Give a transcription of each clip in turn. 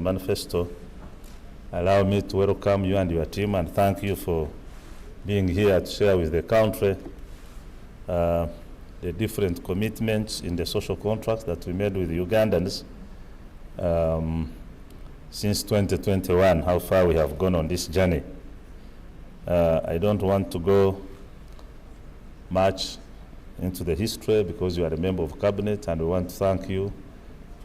Manifesto, allow me to welcome you and your team and thank you for being here to share with the country the different commitments in the social contract that we made with Ugandans since 2021, how far we have gone on this journey. I don't want to go much into the history because you are a member of cabinet, and we want to thank you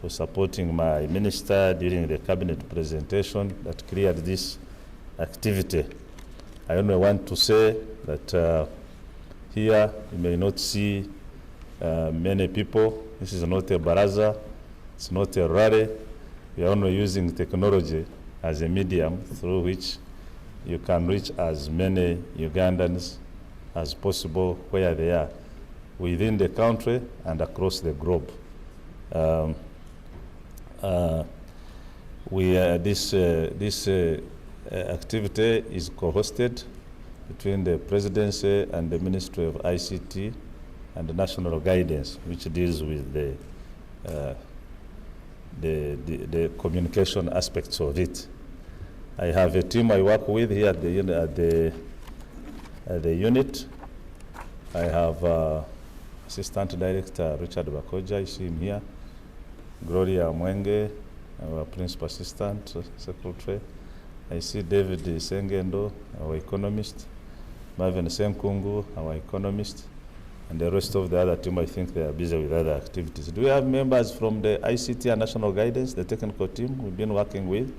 for supporting my minister during the cabinet presentation that cleared this activity. I only want to say that here you may not see many people. This is not a baraza, it's not a rally. We are only using technology as a medium through which you can reach as many Ugandans as possible where they are, within the country and across the globe. This activity is co-hosted between the Presidency and the Ministry of ICT and the National Guidance, which deals with the communication aspects of it. I have a team I work with here at the unit. I have Assistant Director Richard Bakoja, you see him here. Gloria Mwenge, our Principal Assistant Secretary. I see David Sengendo, our economist. Marvin Senkungu, our economist. And the rest of the other team, I think they are busy with other activities. Do we have members from the ICT and National Guidance, the technical team we've been working with?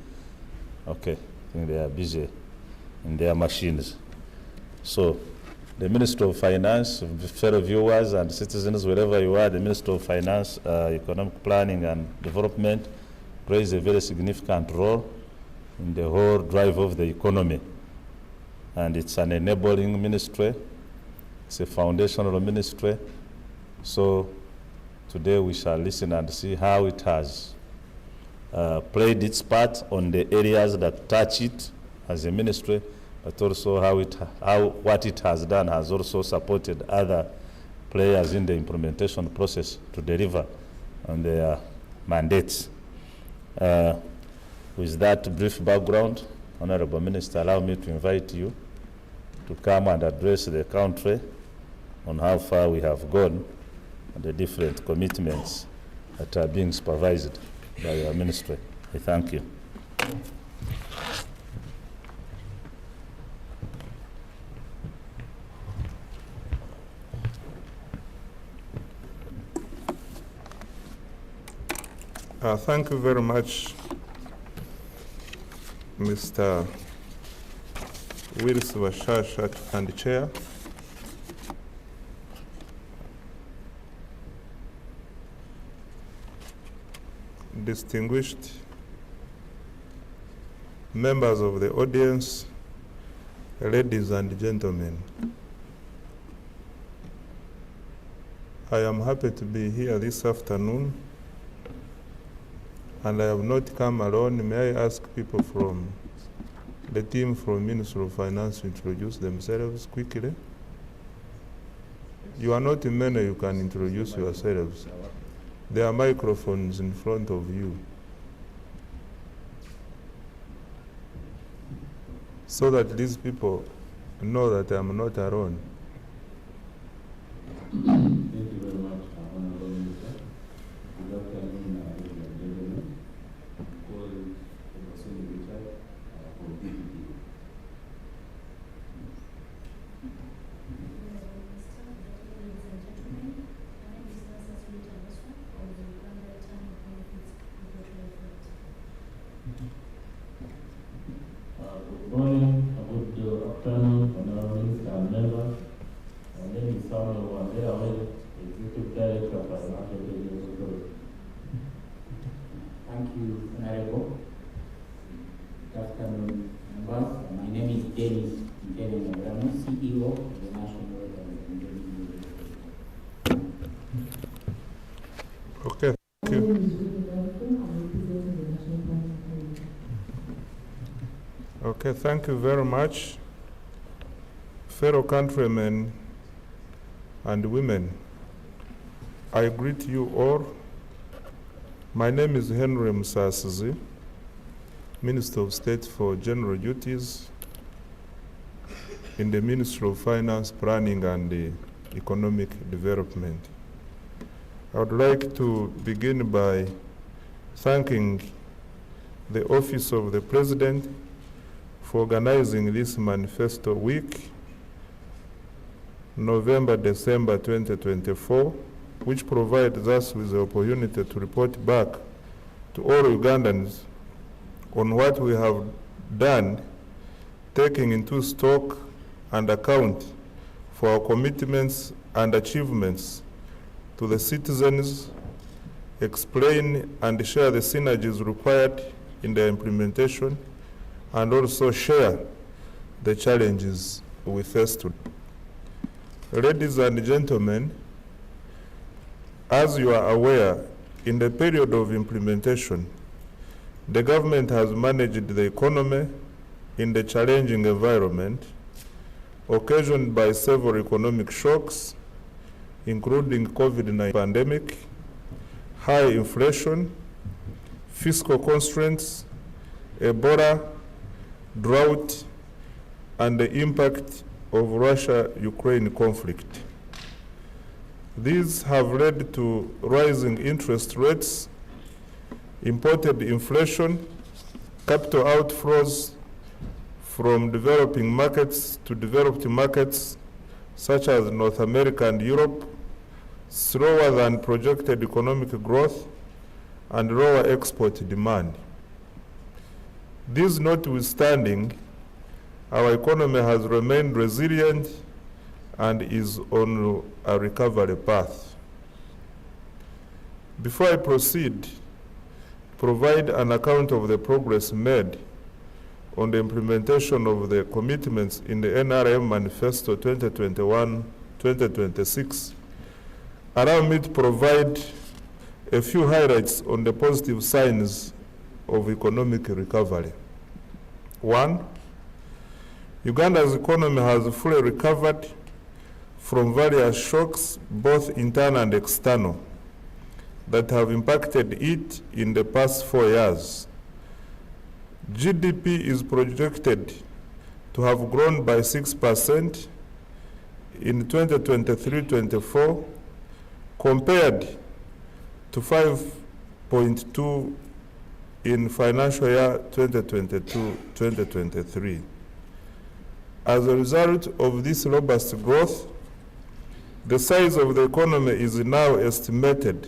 Okay, I think they are busy in their machines. So, the Minister of Finance, fellow viewers and citizens, wherever you are, the Minister of Finance, Economic Planning and Development plays a very significant role in the whole drive of the economy. And it's an enabling ministry. It's a foundational ministry. So today we shall listen and see how it has played its part on the areas that touch it as a ministry, but also what it has done has also supported other players in the implementation process to deliver on their mandates. With that brief background, Honorable Minister, allow me to invite you to come and address the country on how far we have gone and the different commitments that are being supervised by your ministry. I thank you. Thank you very much, Mr. Willis Washasha and Chair. Distinguished members of the audience, ladies and gentlemen, I am happy to be here this afternoon, and I have not come alone. May I ask people from the team from Ministry of Finance to introduce themselves quickly? You are not many, you can introduce yourselves. There are microphones in front of you, so that these people know that I am not alone. Thank you very much, Honorable Minister. Good afternoon, ladies and gentlemen. I'm calling Richard from DPP. Good morning, good afternoon, Honorable Minister and members. My name is Samuel Wandera, Executive Director of Financial Business Authority. Thank you, Honorable. Good afternoon, members. My name is Dennis Nterenyabramo, CEO of the National Okay, thank you. Okay, thank you very much. Fellow countrymen and women, I greet you all. My name is Henry Musasizi. Minister of State for General Duties in the Ministry of Finance, Planning and Economic Development. I would like to begin by thanking the Office of the President for organizing this Manifesto Week, November-December 2024, which provides us with the opportunity to report back to all Ugandans on what we have done, taking into stock and account for our commitments and achievements to the citizens, explain and share the synergies required in their implementation, and also share the challenges we face today. Ladies and gentlemen, as you are aware, in the period of implementation, the government has managed the economy in the challenging environment occasioned by several economic shocks, including COVID-19 pandemic, high inflation, fiscal constraints, Ebola, drought, and the impact of Russia-Ukraine conflict. These have led to rising interest rates, imported inflation, capital outflows from developing markets to developed markets such as North America and Europe, slower than projected economic growth, and lower export demand. This notwithstanding, our economy has remained resilient and is on a recovery path. Before I proceed, provide an account of the progress made on the implementation of the commitments in the NRM Manifesto 2021-2026. Allow me to provide a few highlights on the positive signs of economic recovery. 1, Uganda's economy has fully recovered from various shocks, both internal and external, that have impacted it in the past 4 years. GDP is projected to have grown by 6% in 2023-24 compared to 5.2 in financial year 2022-2023. As a result of this robust growth, the size of the economy is now estimated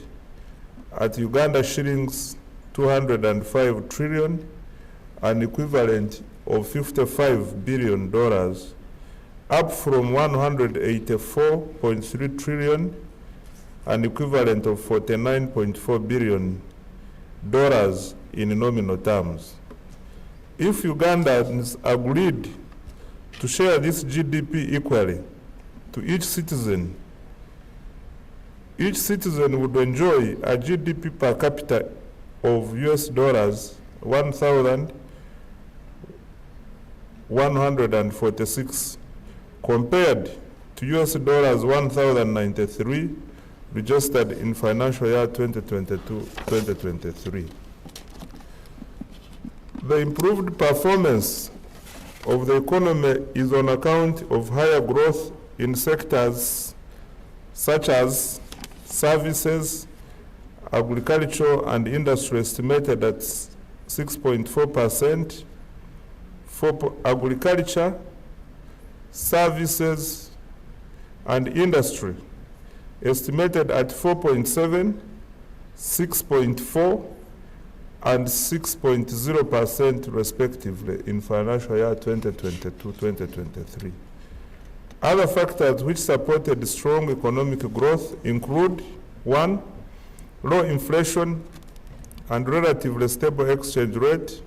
at Uganda shillings 205 trillion, an equivalent of $55 billion, up from 184.3 trillion, an equivalent of $49.4 billion in nominal terms. If Ugandans agreed to share this GDP equally to each citizen would enjoy a GDP per capita of US dollars 1,146 compared to US dollars 1,093 registered in financial year 2022-2023. The improved performance of the economy is on account of higher growth in sectors such as services, agriculture, and industry, estimated at 6.4%. For agriculture, services, and industry, estimated at 4.7, 6.4, and 6.0% respectively in financial year 2022-2023. Other factors which supported strong economic growth include 1, low inflation and relatively stable exchange rate,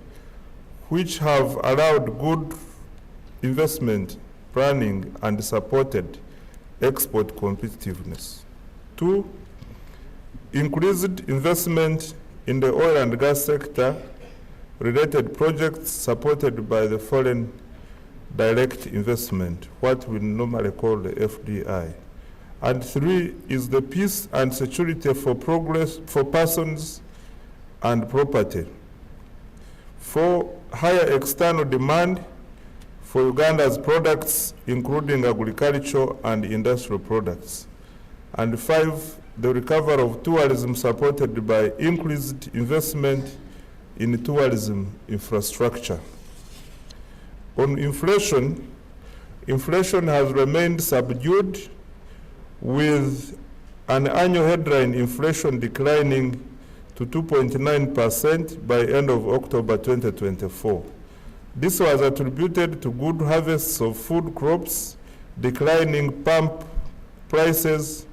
which have allowed good investment planning and supported export competitiveness. 2, increased investment in the oil and gas sector, related projects supported by the foreign direct investment, what we normally call the FDI. And 3 is the peace and security for persons and property. 4, higher external demand for Uganda's products, including agricultural and industrial products. And 5, the recovery of tourism supported by increased investment in tourism infrastructure. On inflation, inflation has remained subdued, with an annual headline inflation declining to 2.9% by end of October 2024. This was attributed to good harvests of food crops, declining pump prices,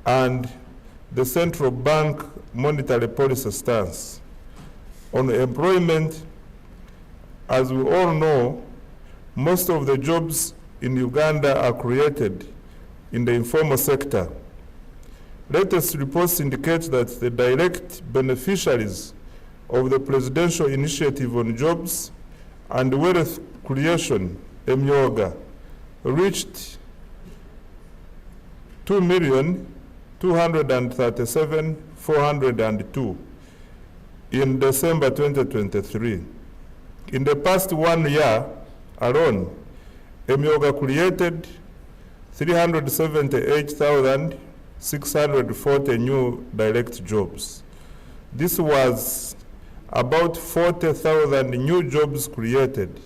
and the central bank monetary policy stance. On employment, as we all know, most of the jobs in Uganda are created in the informal sector. Latest reports indicate that the direct beneficiaries of the Presidential Initiative on Jobs and Wealth Creation, MYOGA, reached 2,237,402 in December 2023. In the past 1 year alone, MYOGA created 378,640 new direct jobs. This was about 40,000 new jobs created.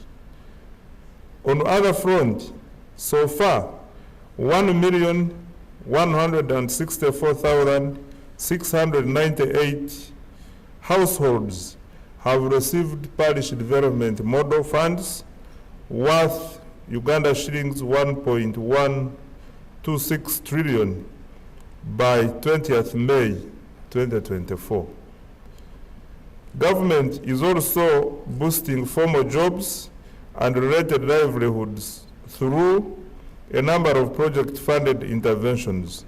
On other front, so far, 1,164,698 households have received parish development model funds worth Uganda shillings 1.126 trillion by 20th May 2024. Government is also boosting formal jobs and related livelihoods through a number of project-funded interventions.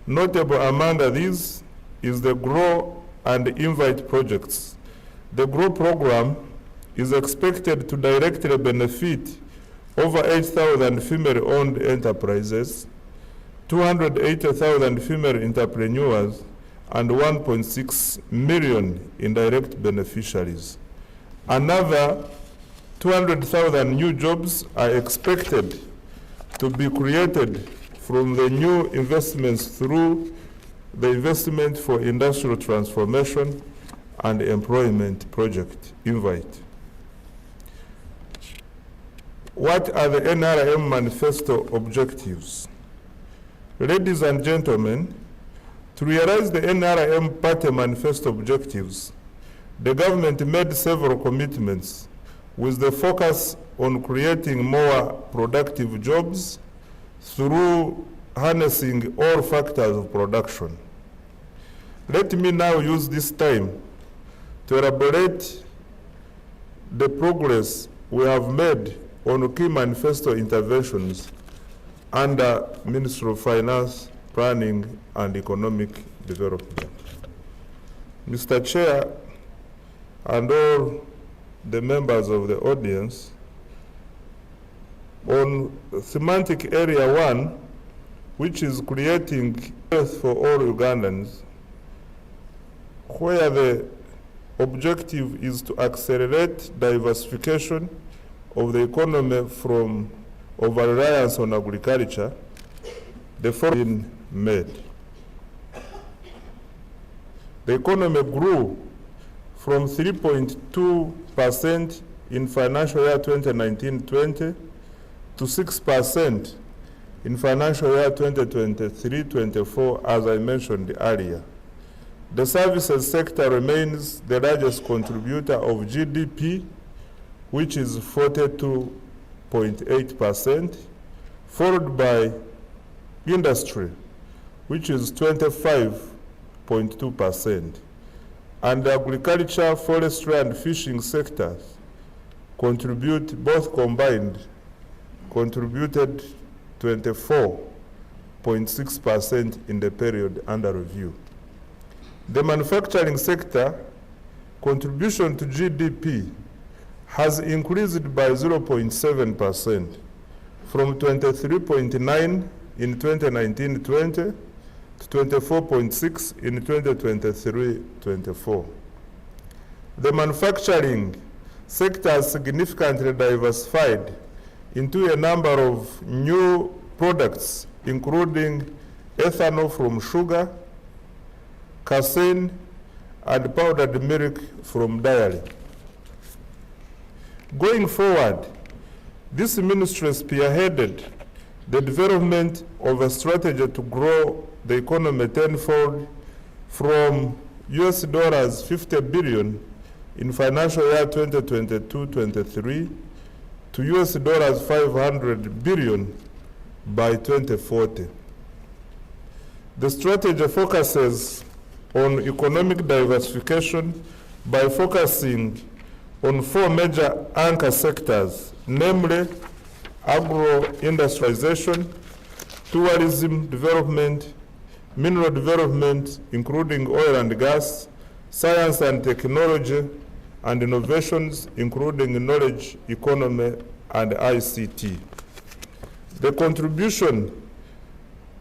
Notable among these is the GROW and INVITE projects. The GROW program is expected to directly benefit over 8,000 female-owned enterprises, 280,000 female entrepreneurs, and 1.6 million indirect beneficiaries. Another 200,000 new jobs are expected to be created from the new investments through the Investment for Industrial Transformation and Employment Project, INVITE. What are the NRM Manifesto objectives? Ladies and gentlemen, to realize the NRM Party Manifesto objectives, the government made several commitments with the focus on creating more productive jobs through harnessing all factors of production. Let me now use this time to elaborate the progress we have made on key manifesto interventions under Ministry of Finance, Planning and Economic Development. Mr. Chair and all the members of the audience, on thematic area 1, which is creating wealth for all Ugandans, where the objective is to accelerate diversification of the economy from over-reliance on agriculture, the following made. The economy grew from 3.2% in financial year 2019-20 to 6% in financial year 2023-24, as I mentioned earlier. The services sector remains the largest contributor of GDP, which is 42.8%, followed by industry, which is 25.2%. And the agriculture, forestry, and fishing sectors both combined, contributed 24.6% in the period under review. The manufacturing sector contribution to GDP has increased by 0.7% from 23.9 in 2019-20 to 24.6 in 2023-24. The manufacturing sectors significantly diversified into a number of new products, including ethanol from sugar, casein, and powdered milk from dairy. Going forward, this ministry spearheaded the development of a strategy to grow the economy tenfold from US $50 billion in financial year 2022-23 to US $500 billion by 2040. The strategy focuses on economic diversification by focusing on 4 major anchor sectors, namely agro-industrialization, tourism development, mineral development, including oil and gas, science and technology, and innovations, including knowledge economy and ICT. The contribution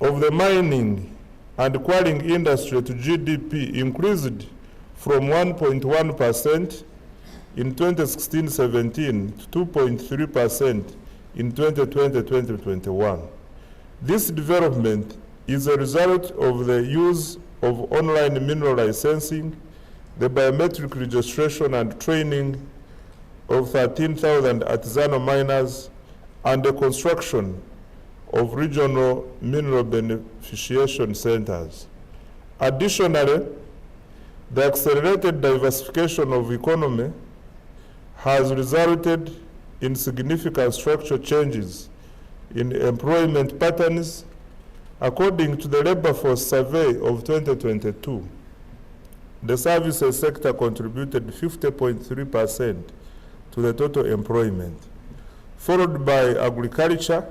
of the mining and quarrying industry to GDP increased from 1.1% in 2016-17 to 2.3% in 2020-2021. This development is a result of the use of online mineral licensing, the biometric registration and training of 13,000 artisanal miners, and the construction of regional mineral beneficiation centers. Additionally, the accelerated diversification of economy has resulted in significant structural changes in employment patterns. According to the labor force survey of 2022, the services sector contributed 50.3% to the total employment, followed by agriculture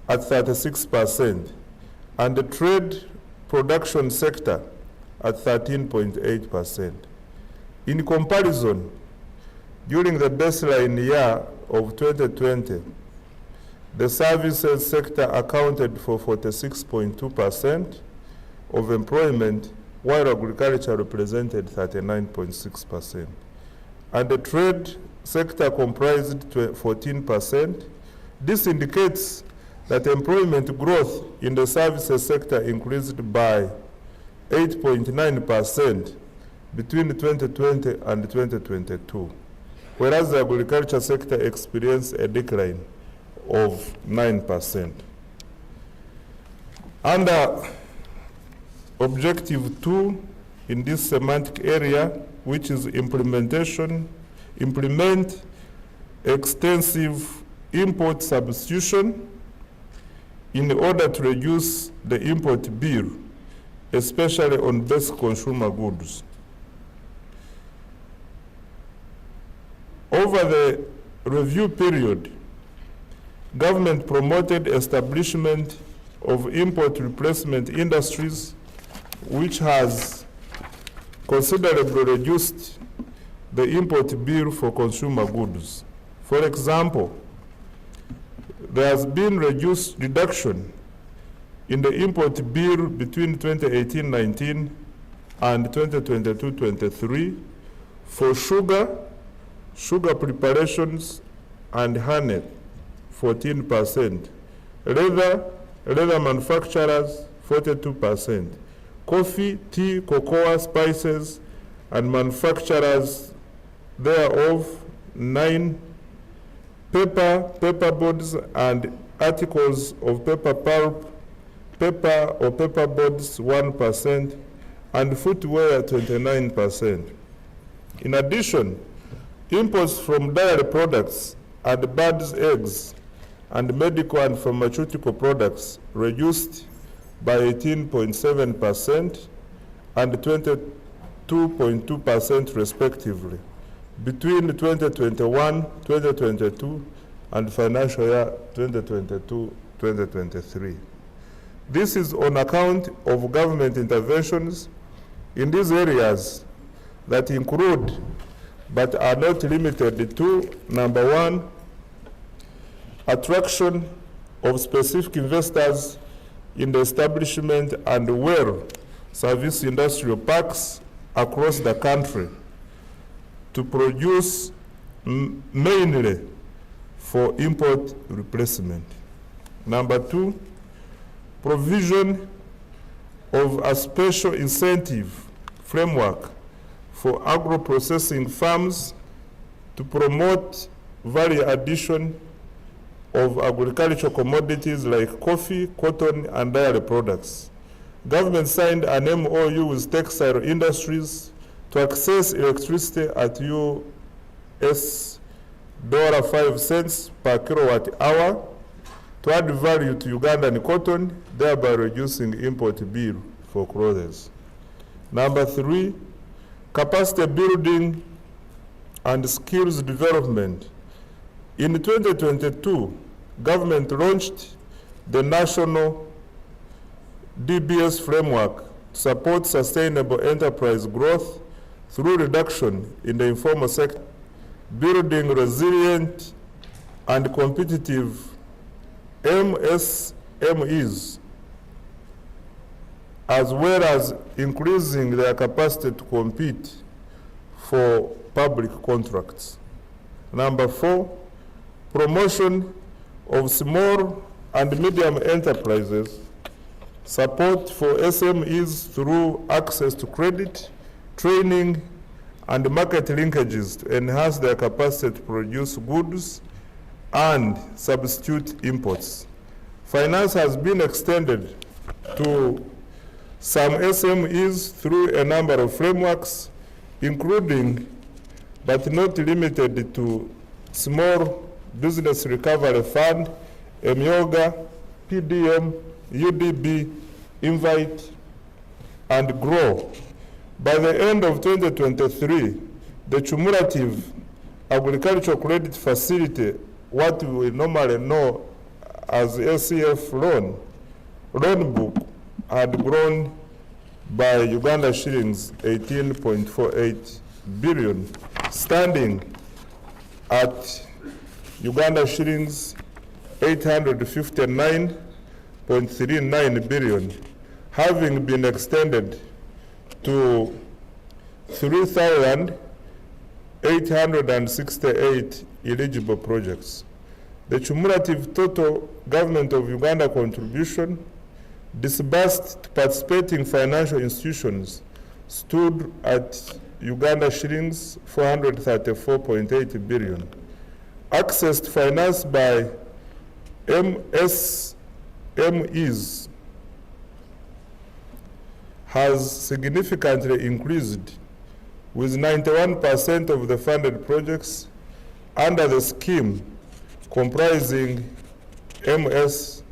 at 36%, and the trade production sector at 13.8%. In comparison, during the baseline year of 2020, the services sector accounted for 46.2% of employment, while agriculture represented 39.6%. And the trade sector comprised 14%. This indicates that employment growth in the services sector increased by 8.9% between 2020 and 2022, whereas the agriculture sector experienced a decline of 9%. Under Objective 2 in this semantic area, which is implement extensive import substitution in order to reduce the import bill, especially on basic consumer goods. Over the review period, government promoted establishment of import replacement industries, which has considerably reduced the import bill for consumer goods. For example, there has been reduction in the import bill between 2018-19 and 2022-23 for sugar preparations and honey, 14%, leather manufacturers, 42%, coffee, tea, cocoa, spices, and manufacturers thereof, 9%, paperboards and articles of paper pulp, paper or paperboards, 1%, and footwear, 29%. In addition, imports from dairy products and birds' eggs and medical and pharmaceutical products reduced by 18.7% and 22.2% respectively between 2021, 2022, and financial year 2022-2023. This is on account of government interventions in these areas that include, but are not limited to, number one, attraction of specific investors in the establishment and service industrial parks across the country to produce mainly for import replacement. Number 2, provision of a special incentive framework for agro-processing farms to promote value addition of agricultural commodities like coffee, cotton, and dairy products. Government signed an MOU with textile industries to access electricity at US $0.05 per kilowatt hour to add value to Ugandan cotton, thereby reducing import bill for clothes. Number 3, capacity building and skills development. In 2022, government launched the National DBS framework to support sustainable enterprise growth through reduction in the informal sector, building resilient and competitive MSMEs, as well as increasing their capacity to compete for public contracts. Number 4, promotion of small and medium enterprises, support for SMEs through access to credit, training, and market linkages to enhance their capacity to produce goods and substitute imports. Finance has been extended to some SMEs through a number of frameworks, including but not limited to Small Business Recovery Fund, MYOGA, PDM, UDB, Invite, and GROW. By the end of 2023, the cumulative agricultural credit facility, what we normally know as ACF loan book, had grown by Uganda shillings 18.48 billion, standing at Uganda shillings 859.39 billion, having been extended to 3,868 eligible projects. The cumulative total government of Uganda contribution disbursed to participating financial institutions stood at Uganda shillings 434.8 billion. Access to finance by MSMEs has significantly increased, with 91% of the funded projects under the scheme comprising MSMEs.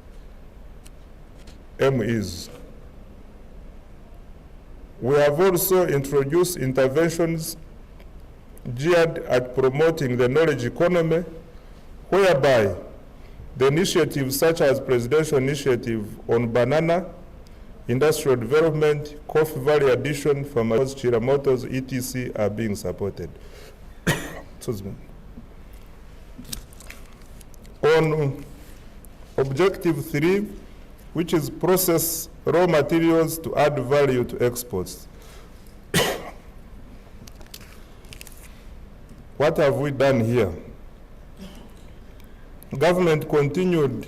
We have also introduced interventions geared at promoting the knowledge economy, whereby the initiatives such as Presidential Initiative on Banana, Industrial Development, Coffee Valley Addition, Farmers, Chiramotos, etc. are being supported. Excuse me. On Objective 3, which is process raw materials to add value to exports. What have we done here? Government continued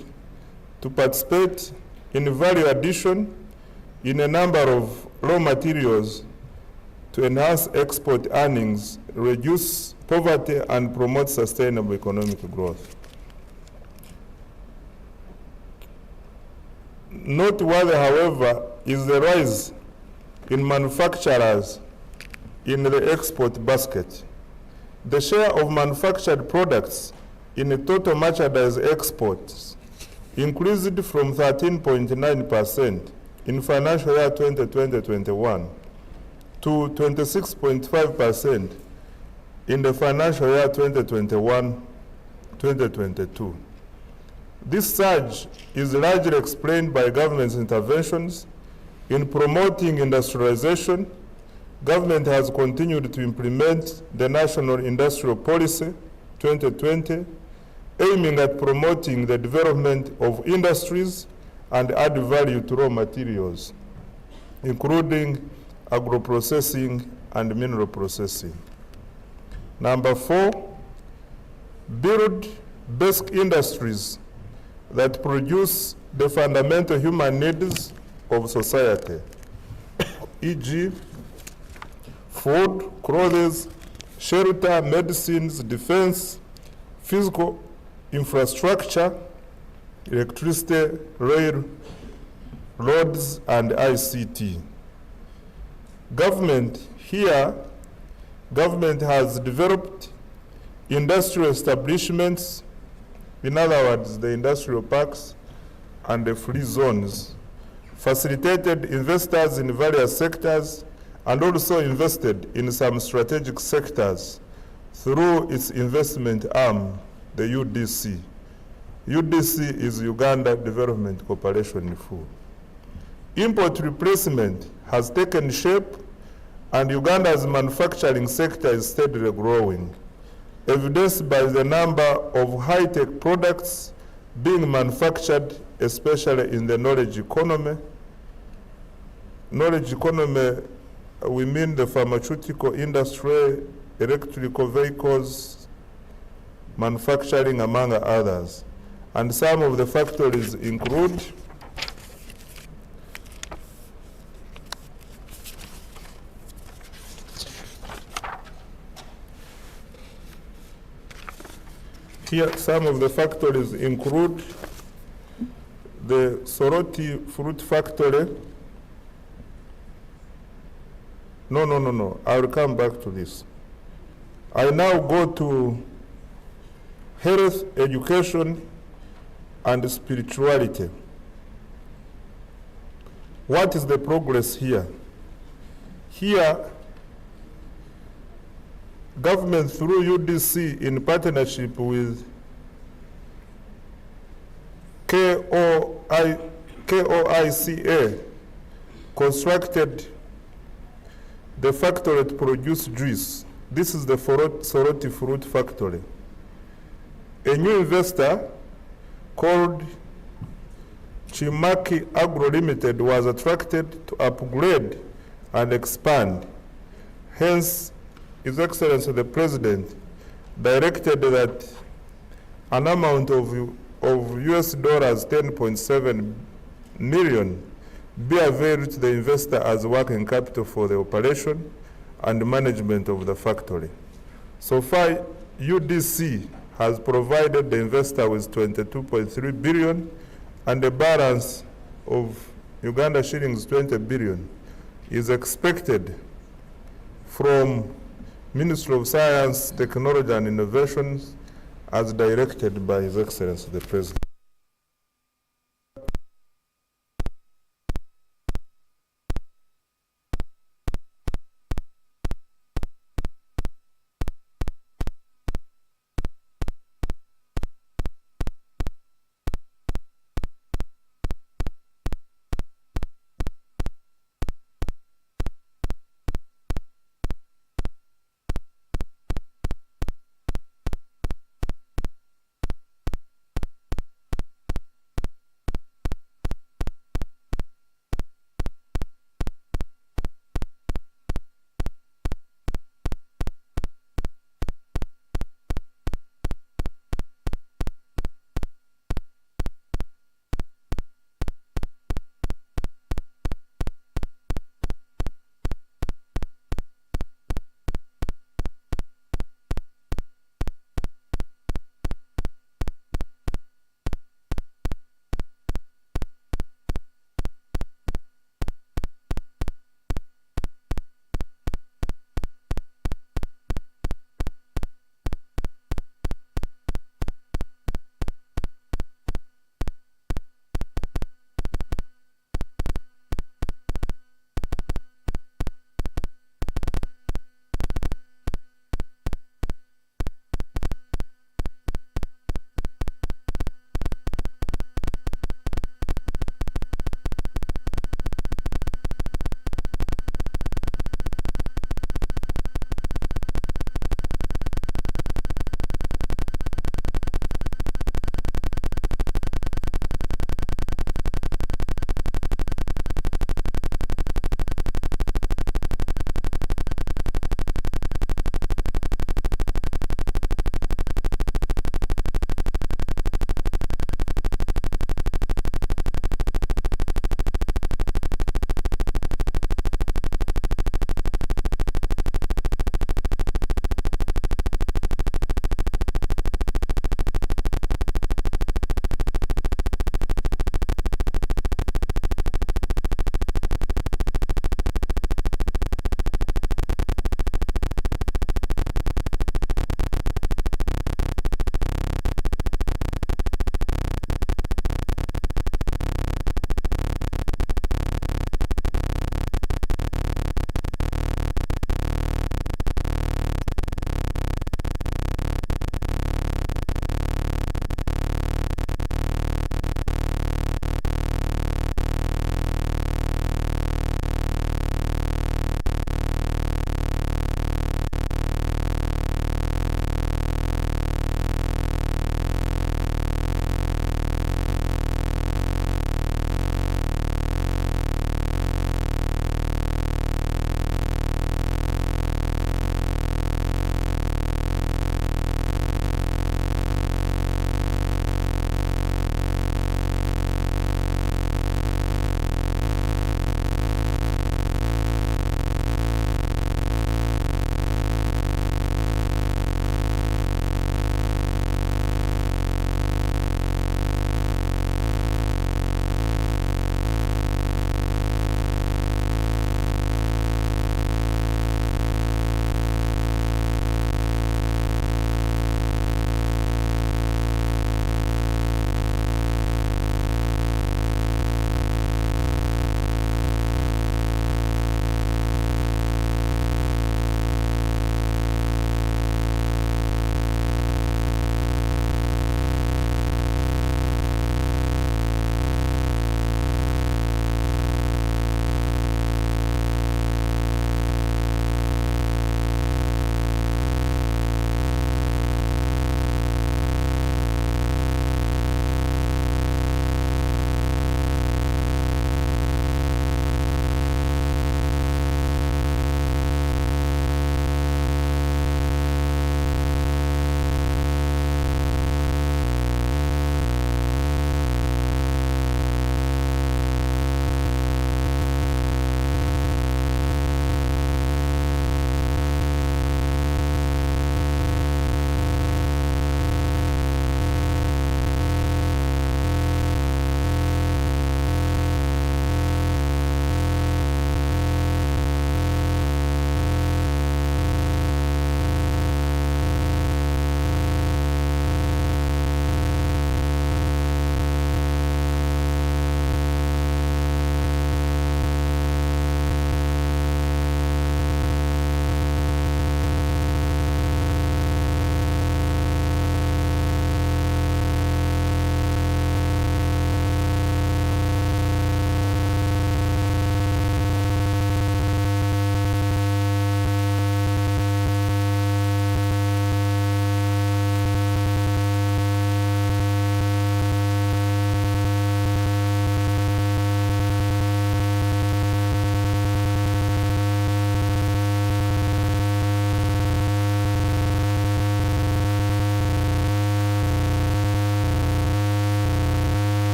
to participate in value addition in a number of raw materials to enhance export earnings, reduce poverty, and promote sustainable economic growth. Noteworthy, however, is the rise in manufacturers in the export basket. The share of manufactured products in the total merchandise exports increased from 13.9% in financial year 2020-21 to 26.5% in the financial year 2021-2022. This surge is largely explained by government's interventions in promoting industrialization. Government has continued to implement the National Industrial Policy 2020, aiming at promoting the development of industries and add value to raw materials, including agro-processing and mineral processing. Number 4, build basic industries that produce the fundamental human needs of society, e.g., food, clothes, shelter, medicines, defense, physical infrastructure, electricity, rail, roads, and ICT. Government has developed industrial establishments, in other words, the industrial parks and the free zones, facilitated investors in various sectors, and also invested in some strategic sectors through its investment arm, the UDC. UDC is Uganda Development Corporation in full. Import replacement has taken shape, and Uganda's manufacturing sector is steadily growing, evidenced by the number of high-tech products being manufactured, especially in the knowledge economy. Knowledge economy, we mean the pharmaceutical industry, electrical vehicles, manufacturing, among others. And some of the factories include here, some of the factories include the Soroti Fruit Factory. No. I'll come back to this. I now go to health, education, and spirituality. What is the progress here? Here, government through UDC in partnership with KOICA constructed the factory to produce juice. This is the Soroti Fruit Factory. A new investor called Chimaki Agro Limited was attracted to upgrade and expand. Hence, His Excellency the President directed that an amount of US dollars 10.7 million be availed to the investor as working capital for the operation and management of the factory. So far, UDC has provided the investor with 22.3 billion, and the balance of Uganda shillings 20 billion is expected from Ministry of Science, Technology and Innovations as directed by His Excellency the President.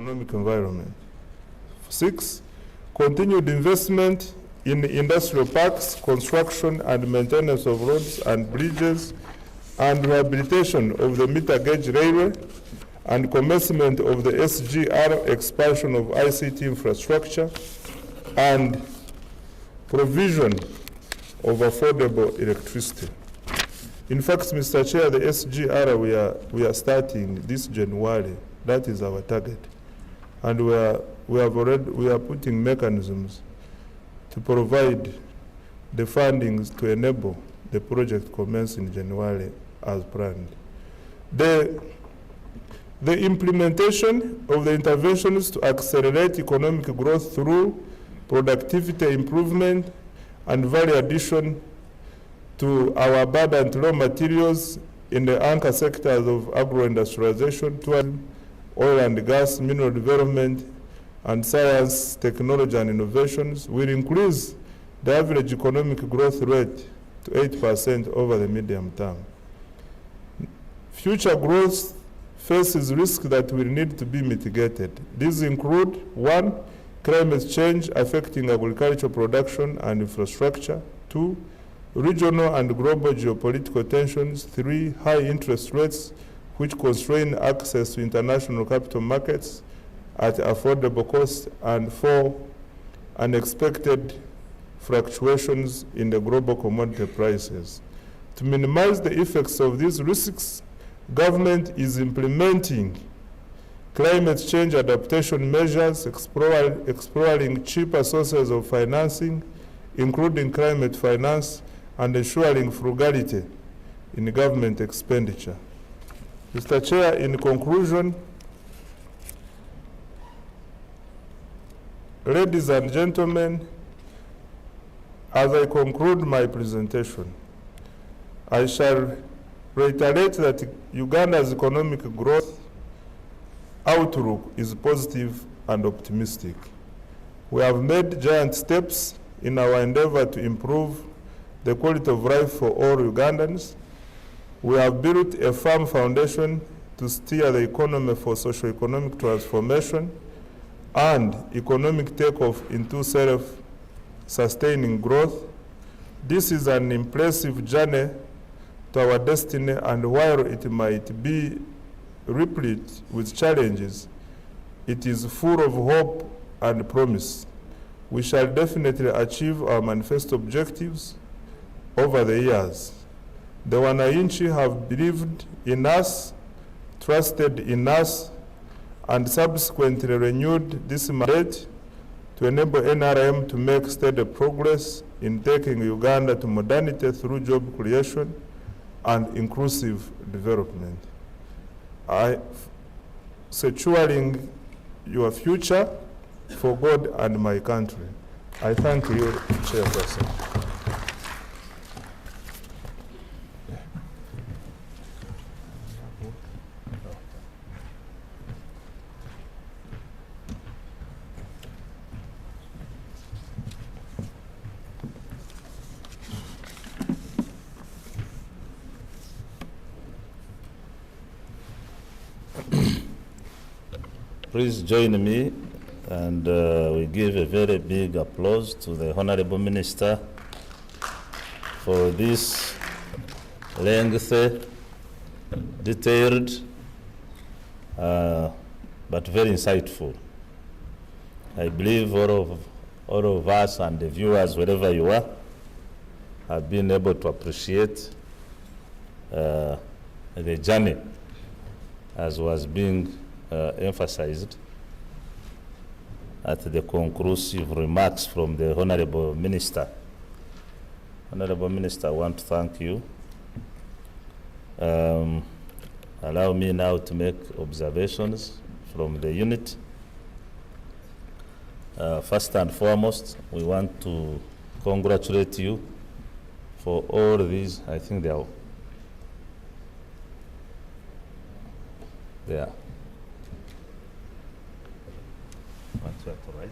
economic environment. 6, continued investment in industrial parks, construction and maintenance of roads and bridges, and rehabilitation of the meter gauge railway, and commencement of the SGR expansion of ICT infrastructure, and provision of affordable electricity. In fact, Mr. Chair, the SGR we are starting this January. That is our target, and we are putting mechanisms to provide the fundings to enable the project commence in January as planned. The implementation of the interventions to accelerate economic growth through productivity improvement and value addition to our abundant raw materials in the anchor sectors of agro-industrialization, tourism, oil and gas, mineral development, and science, technology, and innovations will increase the average economic growth rate to 8% over the medium term. Future growth faces risks that will need to be mitigated. These include: 1, climate change affecting agricultural production and infrastructure; 2, regional and global geopolitical tensions; 3, high interest rates which constrain access to international capital markets at affordable cost; and 4, unexpected fluctuations in the global commodity prices. To minimize the effects of these risks, government is implementing climate change adaptation measures, exploring cheaper sources of financing, including climate finance, and ensuring frugality in government expenditure. Mr. Chair, in conclusion, ladies and gentlemen, as I conclude my presentation, I shall reiterate that Uganda's economic growth outlook is positive and optimistic. We have made giant steps in our endeavor to improve the quality of life for all Ugandans. We have built a firm foundation to steer the economy for socio-economic transformation and economic takeoff into self-sustaining growth. This is an impressive journey to our destiny, and while it might be replete with challenges, it is full of hope and promise. We shall definitely achieve our manifesto objectives over the years. The Wananchi have believed in us, trusted in us, and subsequently renewed this mandate to enable NRM to make steady progress in taking Uganda to modernity through job creation and inclusive development. Securing your future for God and my country. I thank you, Chairperson. Please join me and we give a very big applause to the Honorable Minister for this lengthy, detailed, but very insightful. I believe all of us and the viewers, wherever you are, have been able to appreciate the journey as was being emphasized at the conclusive remarks from the Honorable Minister. Honorable Minister, I want to thank you. Allow me now to make observations from the unit. First and foremost, we want to congratulate you for all these. I think they are there. One to the right.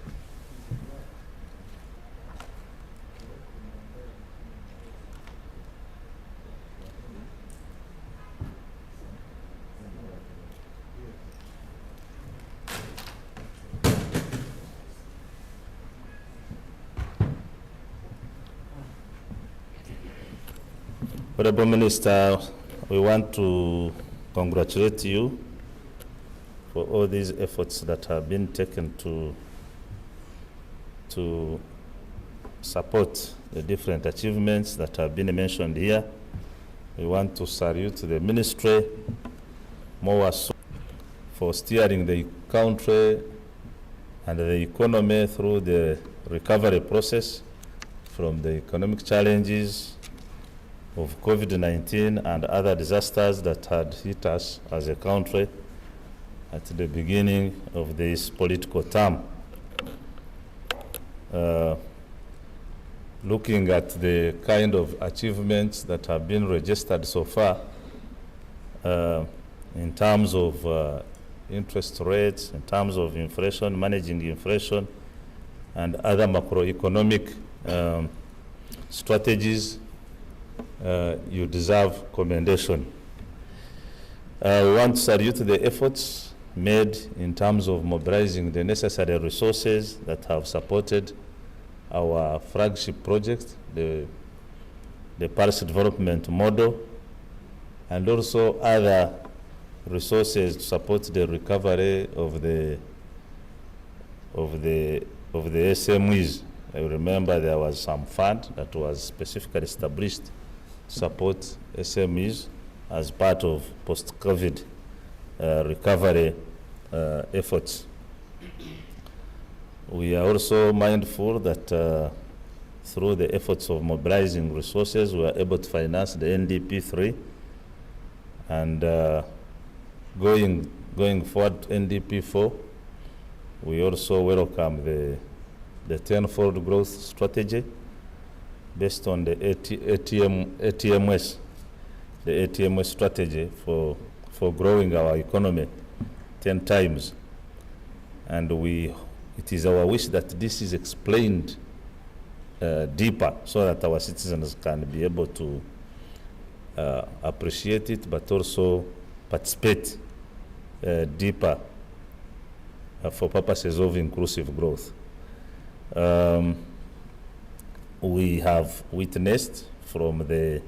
Honorable Minister, we want to congratulate you for all these efforts that have been taken to support the different achievements that have been mentioned here. We want to salute the ministry more so for steering the country and the economy through the recovery process from the economic challenges of COVID-19 and other disasters that had hit us as a country at the beginning of this political term. Looking at the kind of achievements that have been registered so far in terms of interest rates, in terms of inflation, managing inflation, and other macroeconomic strategies, you deserve commendation. We want to salute the efforts made in terms of mobilizing the necessary resources that have supported our flagship project, the Paris Development Model, and also other resources to support the recovery of the SMEs. I remember there was some fund that was specifically established to support SMEs as part of post-COVID recovery efforts. We are also mindful that through the efforts of mobilizing resources, we are able to finance the NDP3, and going forward to NDP4, we also welcome the tenfold growth strategy based on the ATMS, the ATMS strategy for growing our economy 10 times. And it is our wish that this is explained deeper so that our citizens can be able to appreciate it, but also participate deeper for purposes of inclusive growth. We have witnessed from the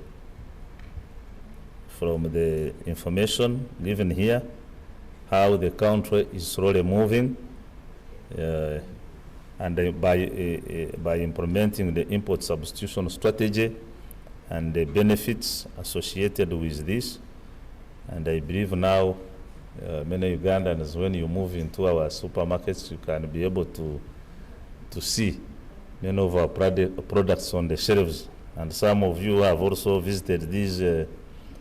information given here how the country is slowly moving, and by implementing the import substitution strategy and the benefits associated with this. And I believe now many Ugandans, when you move into our supermarkets, you can be able to see many of our products on the shelves. And some of you have also visited these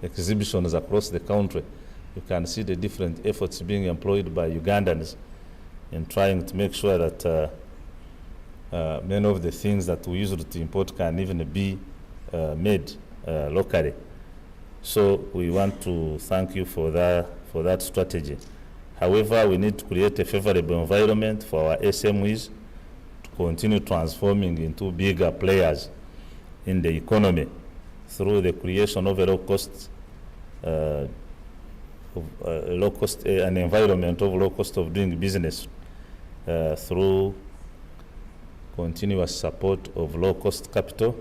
exhibitions across the country. You can see the different efforts being employed by Ugandans in trying to make sure that many of the things that we usually import can even be made locally. So we want to thank you for that strategy. However, we need to create a favorable environment for our SMEs to continue transforming into bigger players in the economy through the creation of a an environment of low cost of doing business through continuous support of low cost capital,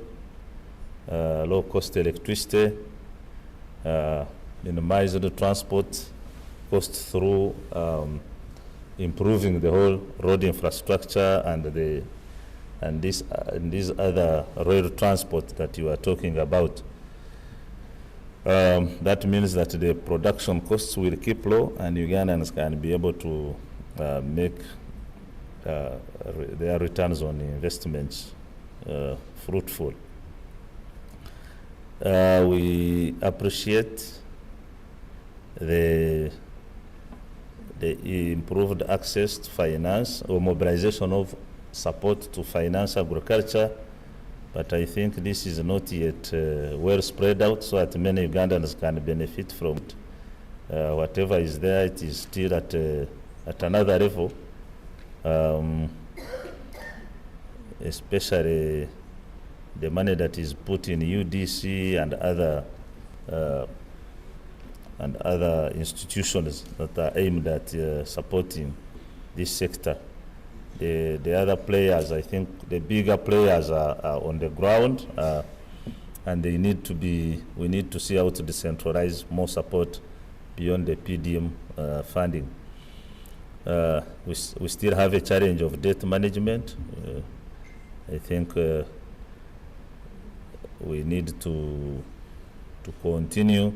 low cost electricity, minimize the transport costs through improving the whole road infrastructure and these other rail transport that you are talking about. That means that the production costs will keep low, and Ugandans can be able to make their returns on investments fruitful. We appreciate the improved access to finance or mobilization of support to finance agriculture, but I think this is not yet well spread out so that many Ugandans can benefit from it. Whatever is there, it is still at another level, especially the money that is put in UDC and other institutions that are aimed at supporting this sector. The other players, I think the bigger players are on the ground and we need to see how to decentralize more support beyond the PDM funding. We still have a challenge of debt management. I think we need to continue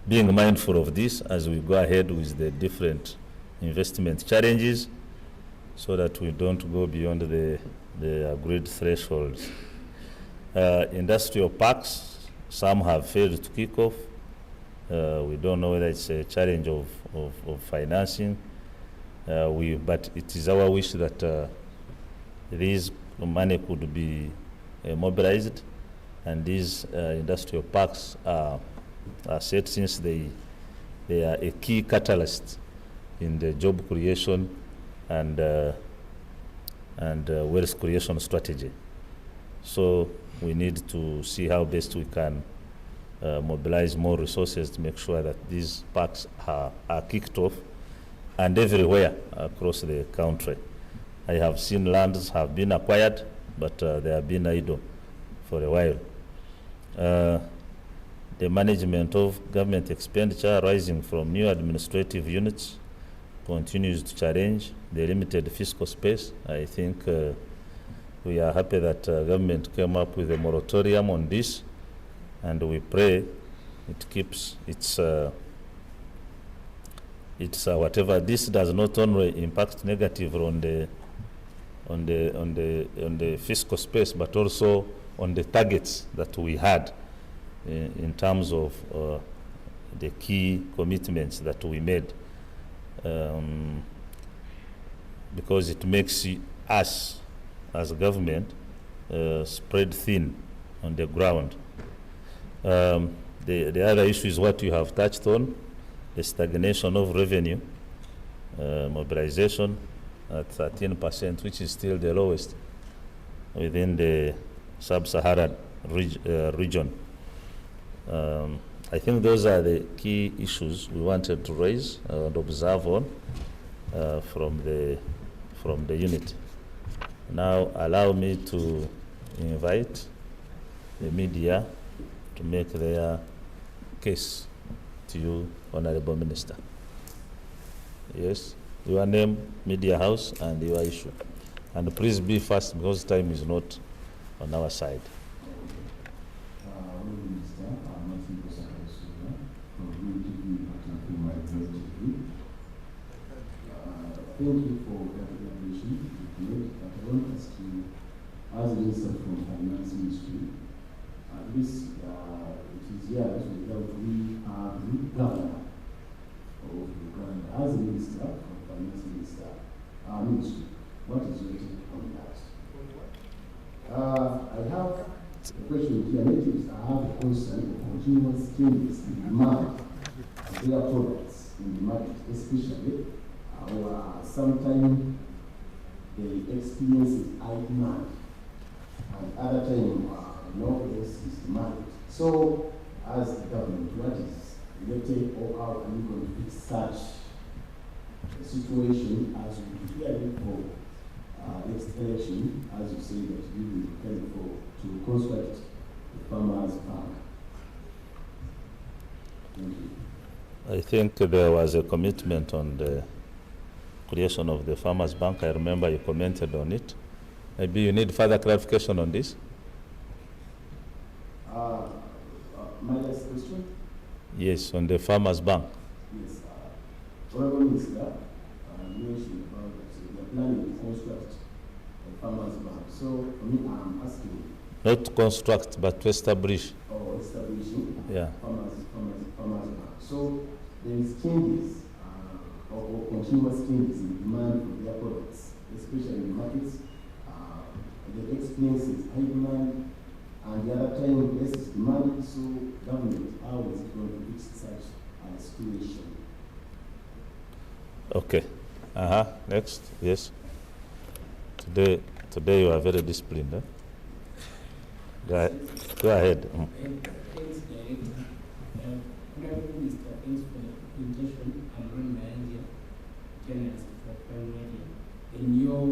being mindful of this as we go ahead with the different investment challenges, so that we don't go beyond the agreed thresholds. Industrial parks, some have failed to kick off. We don't know whether it's a challenge of financing. But it is our wish that this money could be mobilized, and these industrial parks are set, since they are a key catalyst in the job creation and wealth creation strategy. So we need to see how best we can mobilize more resources to make sure that these parks are kicked off, and everywhere across the country. I have seen lands have been acquired, but they have been idle for a while. The management of government expenditure arising from new administrative units continues to challenge the limited fiscal space. I think we are happy that government came up with a moratorium on this, and we pray it keeps its whatever. This does not only impact negatively on the fiscal space, but also on the targets that we had in terms of the key commitments that we made, because it makes us as a government spread thin on the ground. The other issue is what you have touched on, the stagnation of revenue, mobilization at 13%, which is still the lowest within the sub-Saharan region. I think those are the key issues we wanted to raise and observe on from the unit. Now allow me to invite the media to make their case to you, Honorable Minister. Yes, your name, media house, and your issue. And please be fast, because time is not on our side. Thank you for that elaboration. But I want to ask you, as a minister from Finance Ministry, it is years without we have the governor of Uganda. As a minister, from Finance Ministry, what is your take on that? I have a question here. Natives have a concern of continuous changes in demand of their products in the market, especially sometimes they experience high demand, and other time no less is demand. So, as the government, what is your take, or how are you going to fix such a situation as we prepare for next election, as you say that you will be preparing to construct the farmers' bank? Thank you. I think there was a commitment on the creation of the Farmers Bank. I remember you commented on it. Maybe you need further clarification on this? My last question? Yes, on the Farmers Bank. Yes. Honorable Minister, you mentioned about that we are planning to construct a Farmers Bank. So, for me, I'm asking. Not to construct, but to establish. Oh, establishing. Yeah. Farmers Bank. So, there is changes. Or continuous changes in demand for their products, especially in the markets. The experiences high demand, and the other time less demand. So, government, how is it going to fix such a situation? Okay. Next. Yes. Today you are very disciplined. Eh? Go ahead. Thanks, Director. Honorable Minister, thanks for the presentation. I'm Ron Mayanja, journalist for Prime Media. In your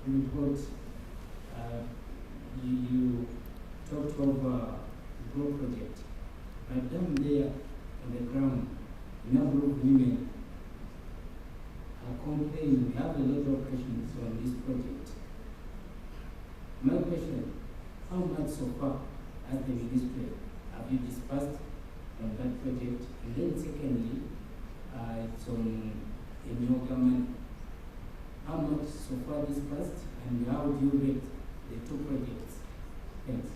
report, of grow project. But down there on the ground, a number of women are complaining. We have a lot of questions on this project. My question, how much so far as the ministry have you discussed on that project? And then secondly, it's on a new government. How much so far discussed, and how do you rate the two projects? Thanks.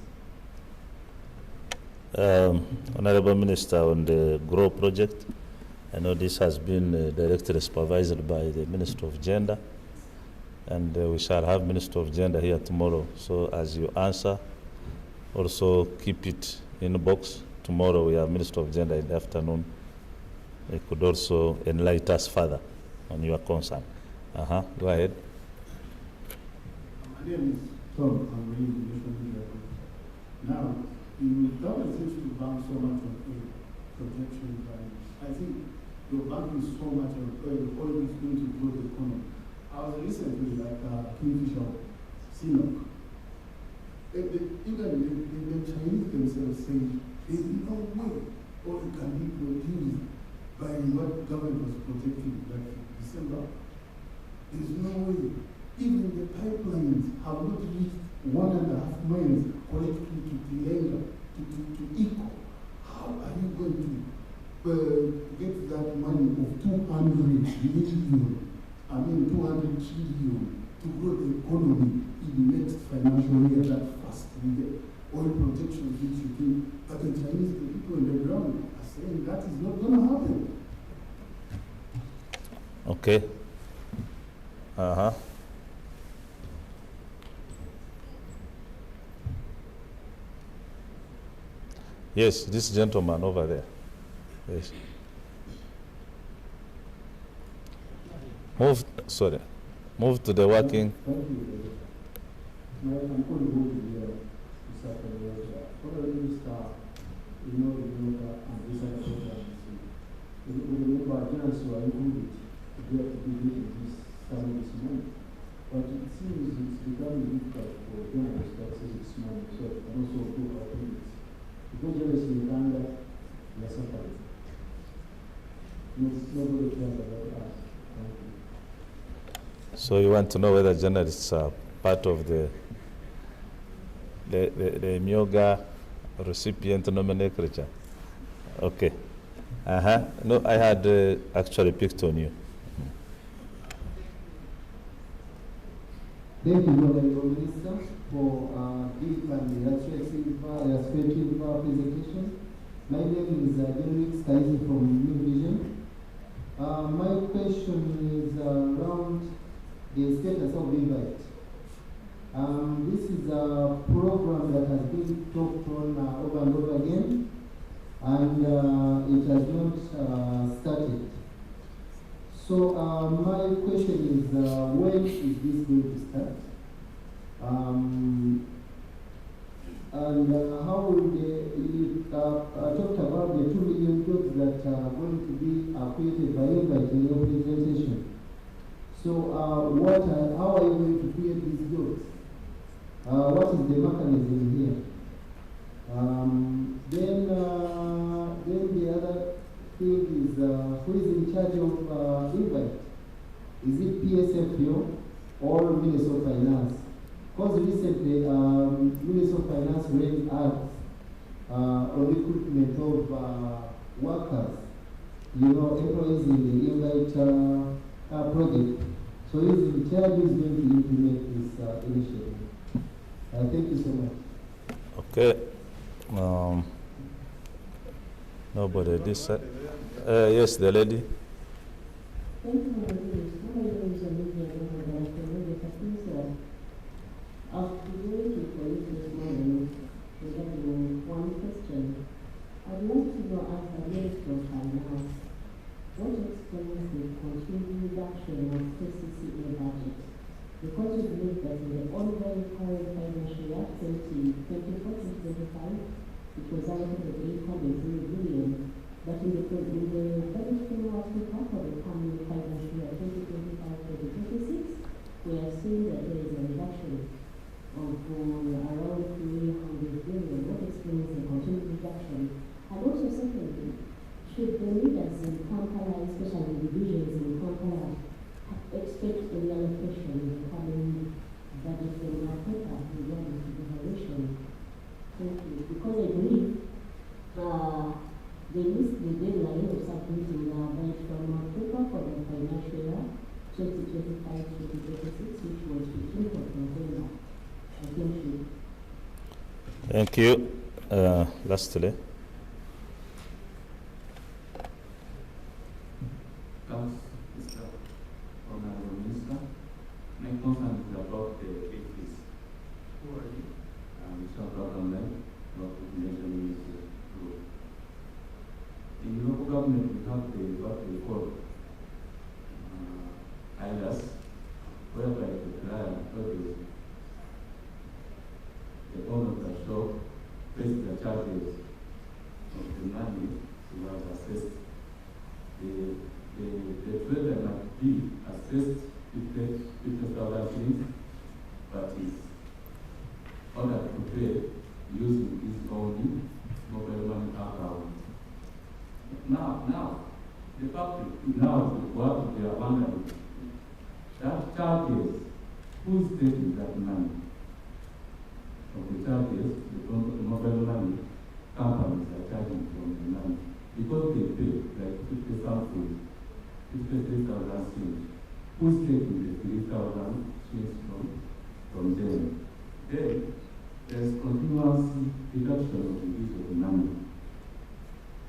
Honorable Minister, on the GROW project, I know this has been directly supervised by the Minister of Gender, and we shall have Minister of Gender here tomorrow. So as you answer, also keep it in the box. Tomorrow we have Minister of Gender in the afternoon. They could also enlighten us further on your concern. Go ahead. My name is Tom. I'm reading the National Media Group. Now, the government seems to bank so much on oil projection, but I think you're banking so much on oil is going to grow the economy. I was recently like Kingfisher, CNOC. Even the Chinese themselves say there's no way oil can be produced by what government was projecting like December. There's no way. Even the pipelines have not reached 1.5 miles correctly to Tilenga, to Eco. How are you going to get that money of 200 billion, 200 trillion to grow the economy in the next financial year that fast with the oil projections which you do? But the Chinese, the people on the ground are saying that is not going to happen. Okay. Yes, this gentleman over there. Yes. Move to the working. Thank you. I'm calling you here to support the minister, and this other programs. Remember, agents were included to get some of this money. But it seems it's becoming difficult for journalists to access this money, so and also do our payments. Because journalists in Uganda, they are suffering. Nobody cares about us. Thank you. So you want to know whether journalists are part of the Myoga recipient nomenclature? Okay. No, I had actually picked on you. Thank you, Honorable Minister, for giving an illustrative presentation. My name is Henrik Skaisi from New Vision. My question is around the status of Invite. This is a program that has been talked on over and over again, and it has not started. So my question is, when is this going to start? And how will you talked about the 2 million jobs that are going to be created by Invite in your presentation. So how are you going to create these jobs? What is the mechanism here? Then the other thing is, who is in charge of Invite? Is it PSFO or Minister of Finance? Because recently, Minister of Finance raised ads on recruitment of workers, employees in the Invite project. So who is in charge, who is going to implement this initiative? Thank you so much. Okay. Nobody this side. Yes, the lady. Thank you, my name is Olivia I've been waiting for you this morning regarding one question. I'd like to know, as a Minister of Finance, what explains the continued reduction of KCCA budget? Because we believe that in the ongoing current financial year 2024-2025, it was allocated 803 billion, but in the budget framework for the coming financial year 2025-2026, we are seeing that there is a reduction of around 300 billion. What areas in Kampala, especially divisions in Kampala, expect a reallocation in the coming budget from our paper regarding to devaluation. Thank you. Because I believe they missed the deadline of submitting the budget from our paper for the financial year 2025-2026, which was 15th of November. Thank you. Thank you. Lastly. Thanks, Mr. Honorable Minister. My concern is about the fees. Who are you? Mr. Government, Local Nation Ministry Group. In local government, we have what we call ILAS, whereby the client, the owner of the shop, pays the charges of the money he has assessed. The trader might be assessed 50,000 shillings, but is ordered to pay using his own mobile money account. Now, the public what they are wondering, that charges, who is taking that money? Of the charges, the mobile money companies are charging from the money because they pay like 50,000, 53,000 shillings. Who's taking the 3,000 shillings from them? Then there's continuous reduction of the use of the money.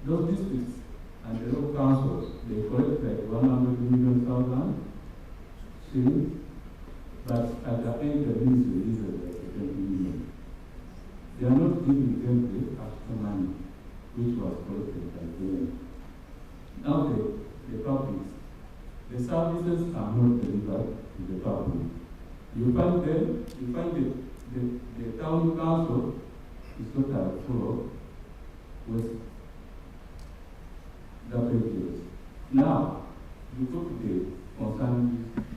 Those districts and the local councils, they collect like 100 million shillings, but at the end the ministry uses like 20 million. They are not giving them the actual money which was collected by them. Now the public, the services are not delivered to the public. You find the town council is totally full with WPOs. Now, you took the concerned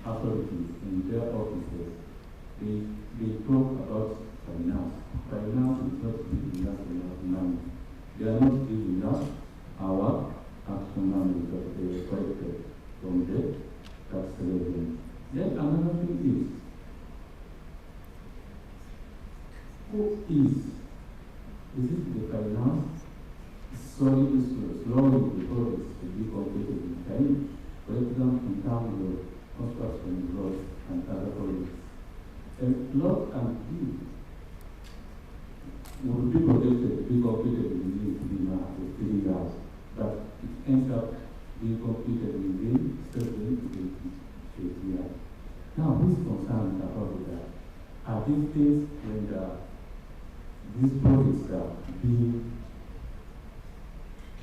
authorities in their offices. They talk about finance. Finance is not giving us enough money. They are not giving us our actual money that they collected from the tax revenue. Then another thing is, who is it the finance? Slowly because it's to be completed in time. For example, in terms of construction roads and other projects. A lot and deep would be projected to be completed within 3 years, but it ends up being completed within 7 to 8 years. Now, who is concerned about that? Are these things when these projects are being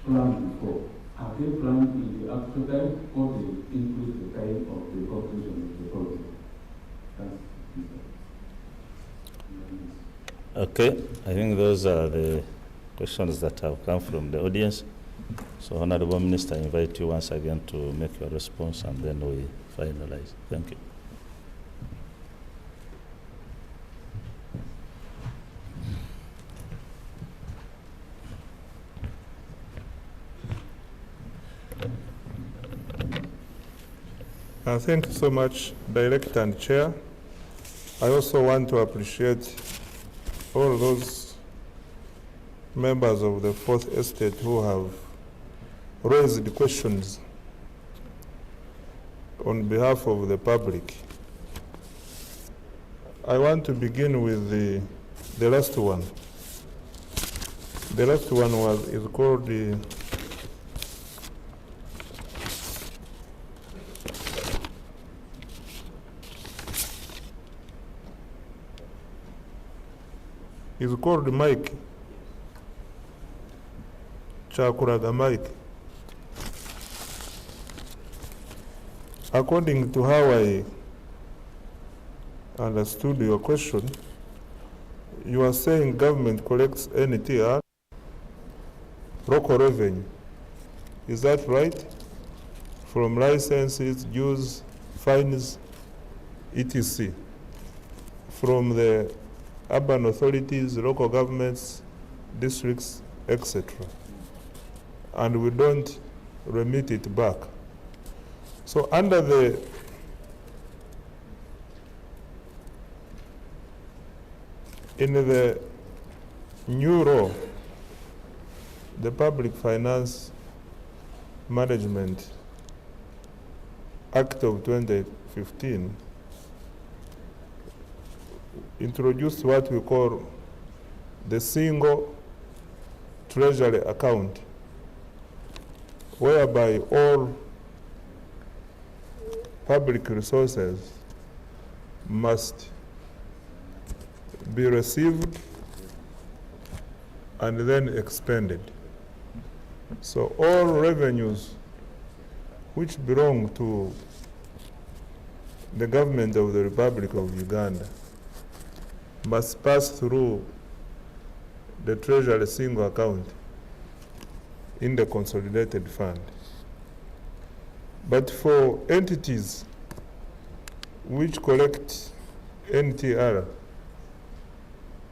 planned before? Are they planned in the actual time or they include the time of the completion of the project? Okay, I think those are the questions that have come from the audience. So, Honorable Minister, I invite you once again to make your response and then we finalize. Thank you. Thank you so much, Director and Chair. I also want to appreciate all those members of the Fourth Estate who have raised questions on behalf of the public. I want to begin with the last one. The last one is called the Mike. Chakuraga Mike. According to how I understood your question, you are saying government collects NTR, local revenue. Is that right? From licenses, dues, fines, etc. From the urban authorities, local governments, districts, etc. And we don't remit it back. So under the in the new law, the Public Finance Management Act of 2015 introduced what we call the single treasury account, whereby all public resources must be received and then expended. So all revenues which belong to the government of the Republic of Uganda must pass through the treasury single account in the consolidated fund. But for entities which collect NTR,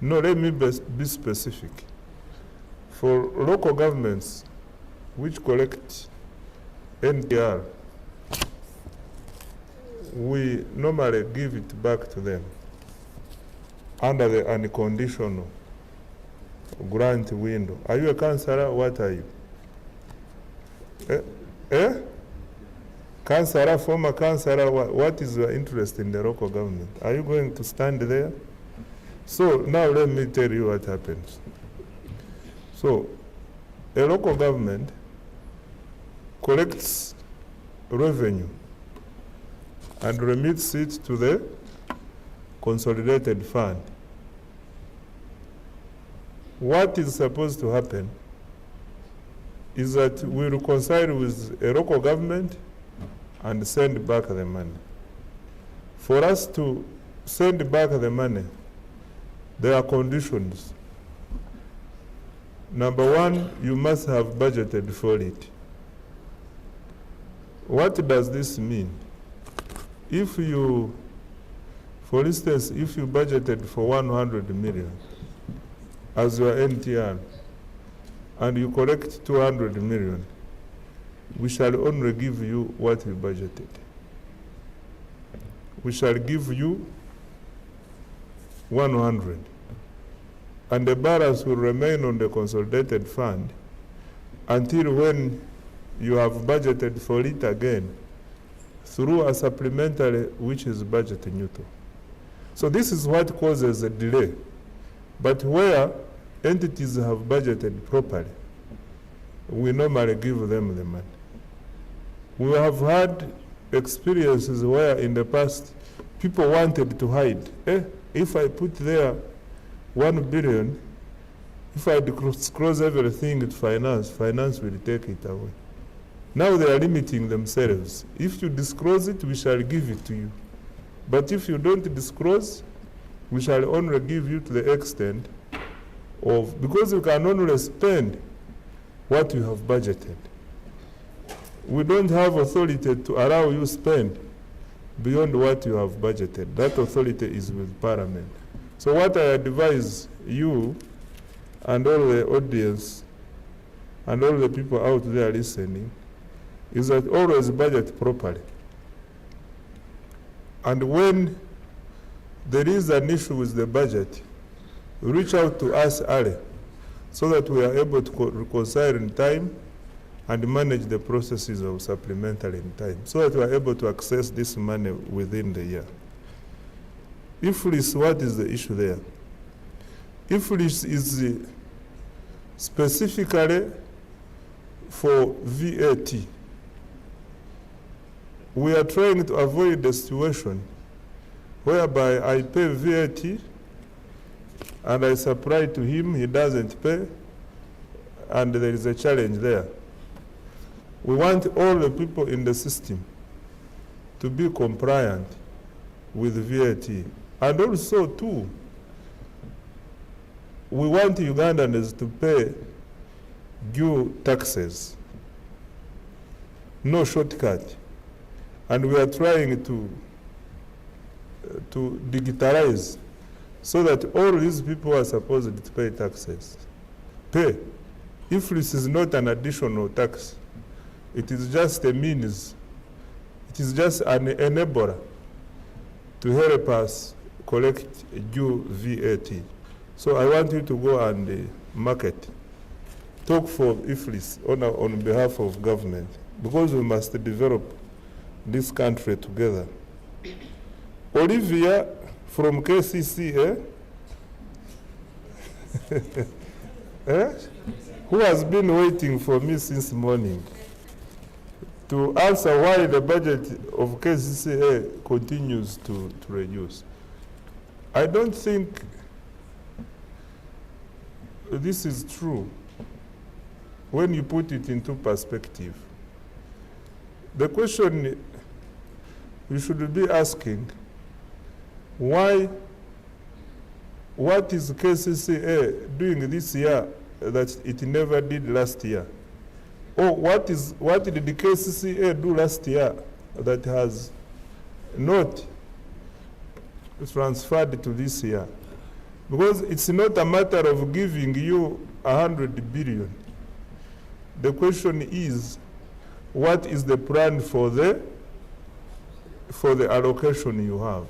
no, let me be specific. For local governments which collect NTR, we normally give it back to them under the unconditional grant window. Are you a councillor? What are you? Councillor, former councillor, what is your interest in the local government? Are you going to stand there? So now let me tell you what happens. So a local government collects revenue and remits it to the consolidated fund. What is supposed to happen is that we reconcile with a local government and send back the money. For us to send back the money, there are conditions. Number one, you must have budgeted for it. What does this mean? If you, for instance, if you budgeted for 100 million as your NTR and you collect 200 million, we shall only give you what we budgeted. We shall give you 100. And the balance will remain on the consolidated fund until when you have budgeted for it again through a supplementary which is budget neutral. So this is what causes a delay. But where entities have budgeted properly, we normally give them the money. We have had experiences where in the past people wanted to hide. If I put there 1 billion, if I disclose everything to finance, finance will take it away. Now they are limiting themselves. If you disclose it, we shall give it to you. But if you don't disclose, we shall only give you to the extent of, because you can only spend what you have budgeted. We don't have authority to allow you spend beyond what you have budgeted. That authority is with Parliament. So what I advise you and all the audience and all the people out there listening is that always budget properly. And when there is an issue with the budget, reach out to us early so that we are able to reconcile in time and manage the processes of supplementary in time so that we are able to access this money within the year. IFRIS, what is the issue there? IFRIS is specifically for VAT. We are trying to avoid the situation whereby I pay VAT and I supply to him, he doesn't pay, and there is a challenge there. We want all the people in the system to be compliant with VAT. And also, too, we want Ugandans to pay due taxes. No shortcut. And we are trying to digitalize so that all these people are supposed to pay taxes. Pay. If this is not an additional tax, It is just a means. It is just an enabler to help us collect due VAT. So I want you to go and market. Talk for IFLIS on behalf of government, because we must develop this country together. Olivia from KCC, who has been waiting for me since morning to answer why the budget of KCCA continues to reduce. I don't think this is true when you put it into perspective. The question you should be asking, what is KCCA doing this year that it never did last year? Or what did the KCCA do last year that has not transferred to this year? Because it's not a matter of giving you 100 billion. The question is, what is the plan for the allocation you have?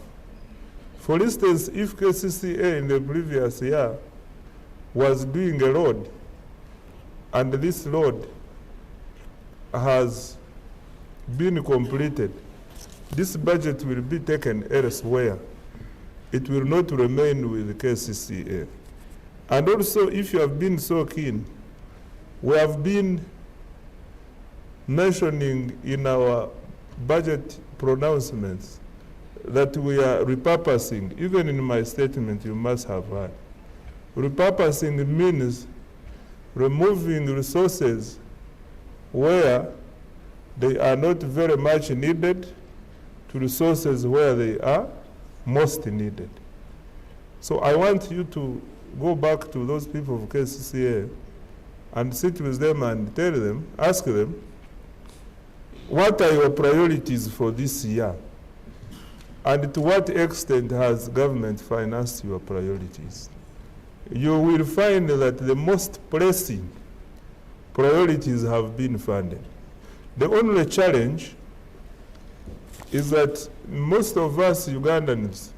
For instance, if KCCA in the previous year was doing a road, and this road has been completed, this budget will be taken elsewhere. It will not remain with KCCA. And also, if you have been so keen, we have been mentioning in our budget pronouncements that we are repurposing. Even in my statement, you must have heard. Repurposing means removing resources where they are not very much needed to resources where they are most needed. So I want you to go back to those people of KCCA and sit with them and tell them, ask them, what are your priorities for this year? And to what extent has government financed your priorities? You will find that the most pressing priorities have been funded. The only challenge is that most of us Ugandans,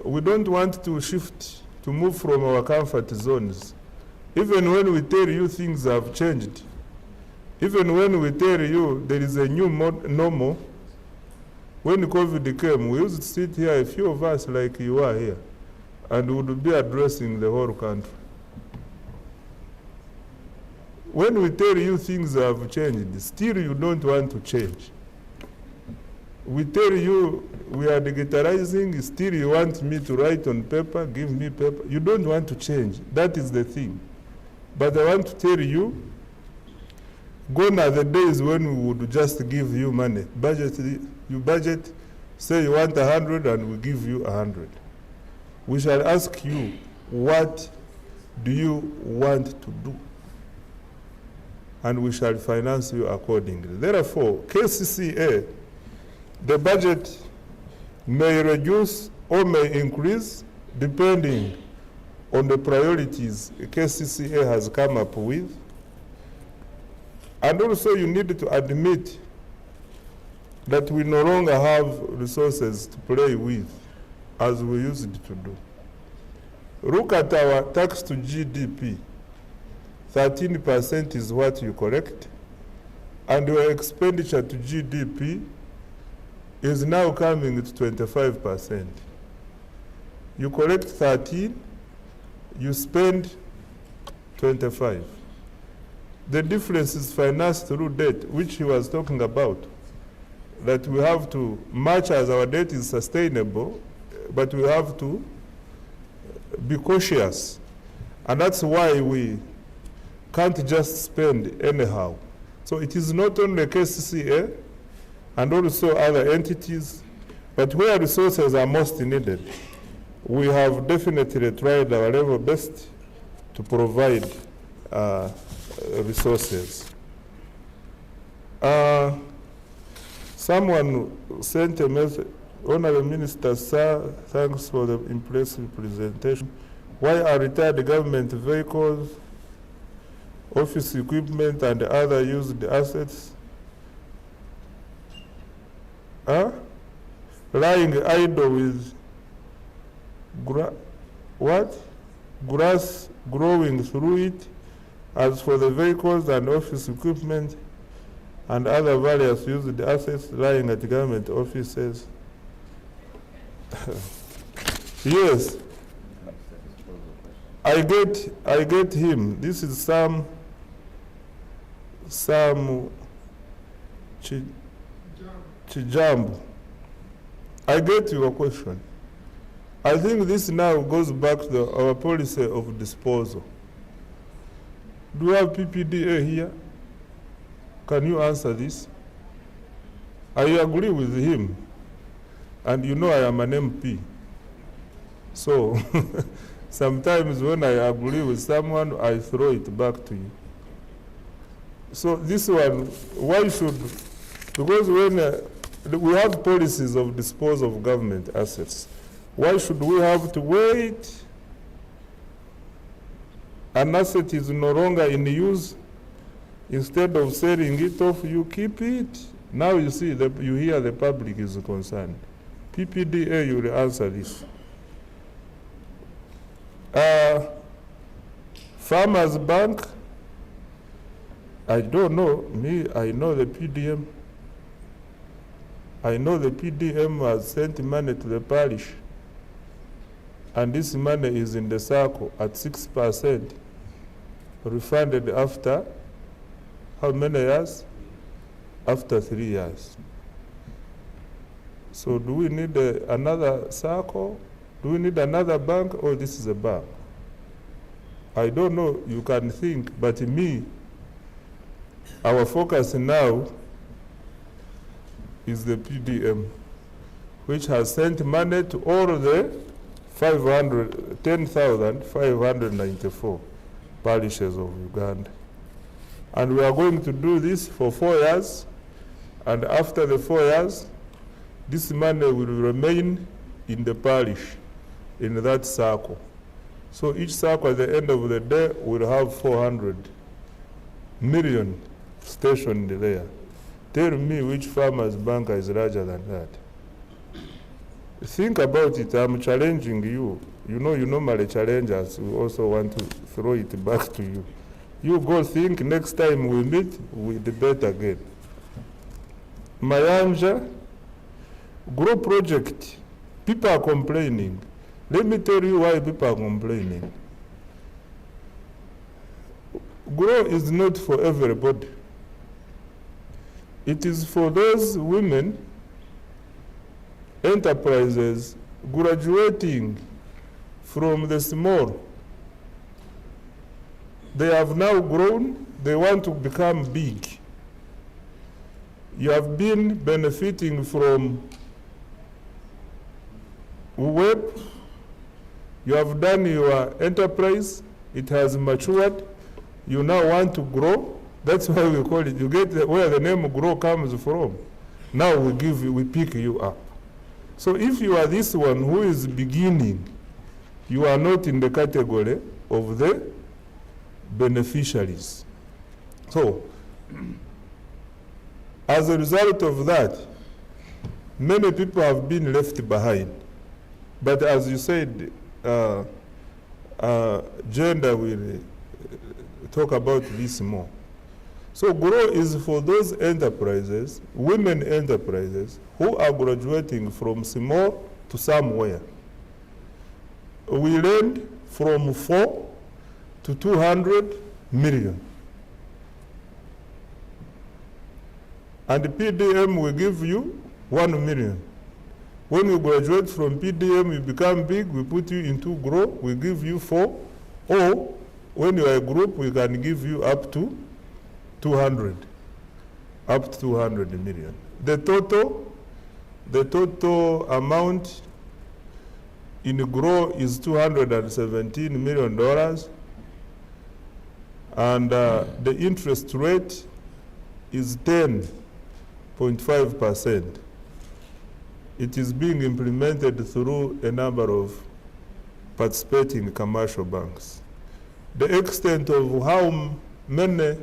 we don't want to shift, to move from our comfort zones. Even when we tell you things have changed, even when we tell you there is a new normal, when COVID came, we used to sit here, a few of us like you are here, and we would be addressing the whole country. When we tell you things have changed, still you don't want to change. We tell you we are digitalizing, still you want me to write on paper, give me paper. You don't want to change. That is the thing. But I want to tell you, gone are the days when we would just give you money. You budget, say you want 100 and we give you 100. We shall ask you, what do you want to do? And we shall finance you accordingly. Therefore, KCCA, the budget may reduce or may increase depending on the priorities KCCA has come up with. And also you need to admit that we no longer have resources to play with as we used to do. Look at our tax to GDP. 13% is what you collect, and your expenditure to GDP is now coming to 25%. You collect 13, you spend 25. The difference is financed through debt, which he was talking about, that we have to match as our debt is sustainable, but we have to be cautious. And that's why we can't just spend anyhow. So it is not only KCCA and also other entities, but where resources are most needed, we have definitely tried our level best to provide resources. Someone sent a message, Honorable Minister, sir, thanks for the impressive presentation. Why are retired government vehicles office equipment and other used assets, lying idle with grass growing through it. As for the vehicles and office equipment and other various used assets lying at government offices, yes, I get him. This is some Chijambu. I get your question. I think this now goes back to our policy of disposal. Do we have PPDA here? Can you answer this? I agree with him. And you know I am an MP. So sometimes when I agree with someone, I throw it back to you. So this one, why should, because when we have policies of disposal of government assets, why should we have to wait? An asset is no longer in use. Instead of selling it off, you keep it. Now you see, you hear the public is concerned. PPDA, you will answer this. Farmers Bank, I don't know. Me, I know the PDM. I know the PDM has sent money to the parish. And this money is in the circle at 6%, refunded after how many years? After 3 years. So do we need another circle? Do we need another bank, or this is a bank? I don't know, you can think, but me, our focus now is the PDM, which has sent money to all the 10,594 parishes of Uganda. And we are going to do this for 4 years, and after the 4 years, this money will remain in the parish, in that circle. So each circle at the end of the day will have 400 million stationed there. Tell me which farmer's bank is larger than that. Think about it. I'm challenging you. You know, you normally challenge us. We also want to throw it back to you. You go think, next time we meet, we debate again. Mayanja, grow project. People are complaining. Let me tell you why people are complaining. Grow is not for everybody. It is for those women, enterprises graduating from the small. They have now grown, they want to become big. You have been benefiting from web, you have done your enterprise, it has matured, you now want to grow. That's why we call it, you get where the name grow comes from. Now we pick you up. So if you are this one who is beginning, you are not in the category of the beneficiaries. So, as a result of that, many people have been left behind. But as you said, gender will talk about this more. So GROW is for those enterprises, women enterprises, who are graduating from small to somewhere. We lend from 4 to 200 million. And the PDM will give you 1 million. When you graduate from PDM, you become big, we put you into GROW, we give you 4, or when you are a group, we can give you up to 200 million. The total amount in GROW is $217 million, and the interest rate is 10.5%. It is being implemented through a number of participating commercial banks. The extent of how many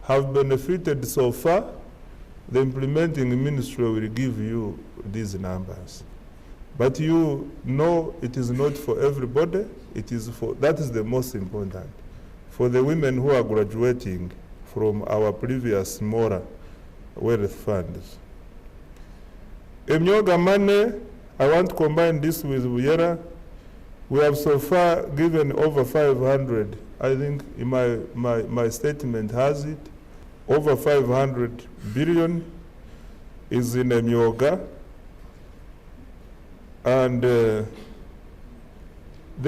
have benefited so far. The implementing ministry will give you these numbers. But you know it is not for everybody. It is for, that is the most important, for the women who are graduating from our previous smaller wealth funds. Emyoga money, I want to combine this with Buyera. We have so far given over 500, I think in my statement has it, over 500 billion is in Emyoga. And the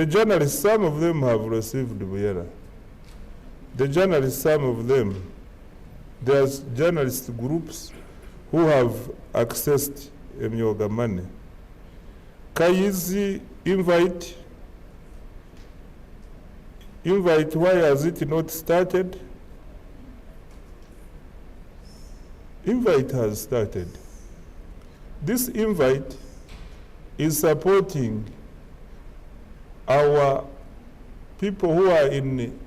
journalists, some of them have received Buyera. The journalists, some of them, there's journalist groups who have accessed Emyoga money. Kayizi invite, why has it not started? Invite has started. This invite is supporting our people who are in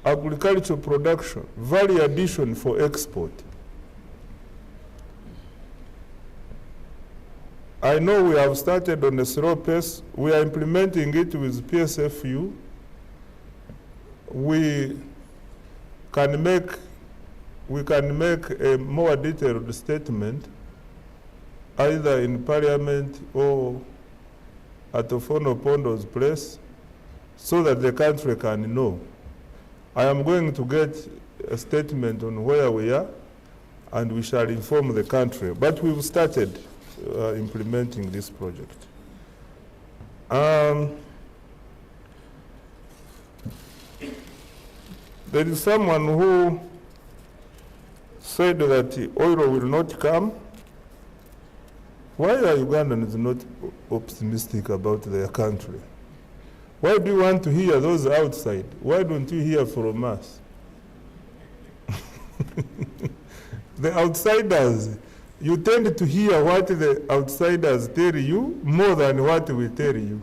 agricultural production, value addition for export. I know we have started on a slow pace. We are implementing it with PSFU. We can make a more detailed statement either in Parliament or at Ofono Pondo's place so that the country can know. I am going to get a statement on where we are and we shall inform the country. But we've started implementing this project. There is someone who said that oil will not come. Why are Ugandans not optimistic about their country? Why do you want to hear those outside? Why don't you hear from us? The outsiders, you tend to hear what the outsiders tell you more than what we tell you.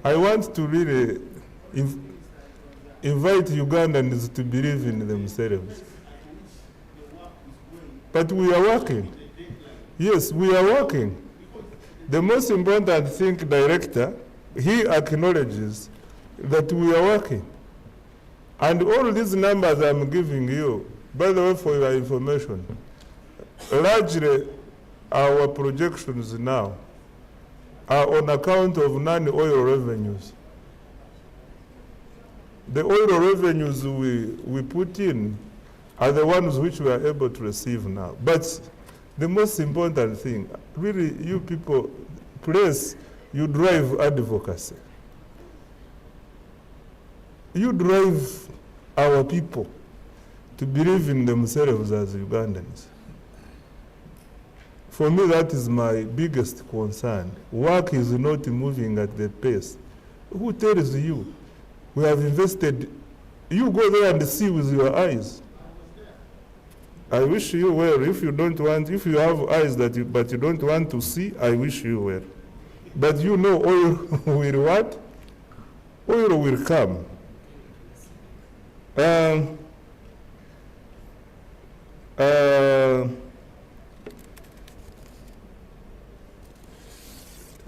I want to really invite Ugandans to believe in themselves. But we are working. Yes, we are working. The most important thing, Director, he acknowledges that we are working. And all these numbers I'm giving you, by the way, for your information, largely our projections now are on account of non-oil revenues. The oil revenues we put in are the ones which we are able to receive now. But the most important thing, really, you people, please, you drive advocacy. You drive our people to believe in themselves as Ugandans. For me, that is my biggest concern. Work is not moving at the pace. Who tells you? We have invested. You go there and see with your eyes. I wish you well. If you don't want, if you have eyes but you don't want to see, I wish you well. But you know oil will what? Oil will come.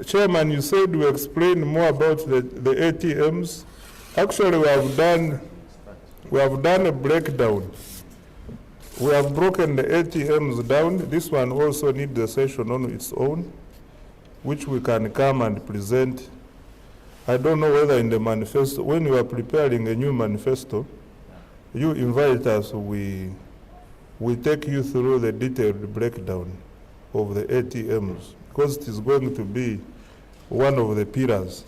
Chairman, you said we explain more about the ATMs. Actually, we have done a breakdown. We have broken the ATMs down. This one also needs a session on its own, which we can come and present. I don't know whether in the manifesto, when you are preparing a new manifesto, you invite us, we take you through the detailed breakdown of the ATMs, because it is going to be one of the pillars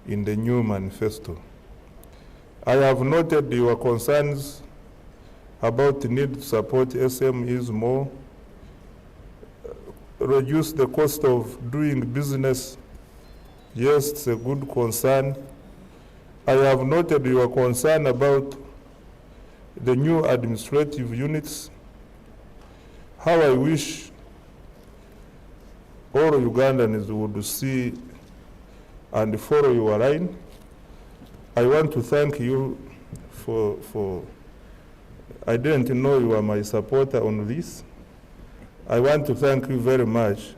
in the new manifesto. I have noted your concerns about the need to support SMEs more, reduce the cost of doing business. Yes, it's a good concern. I have noted your concern about the new administrative units. How I wish all Ugandans would see and follow your line. I want to thank you I didn't know you were my supporter on this. I want to thank you very much.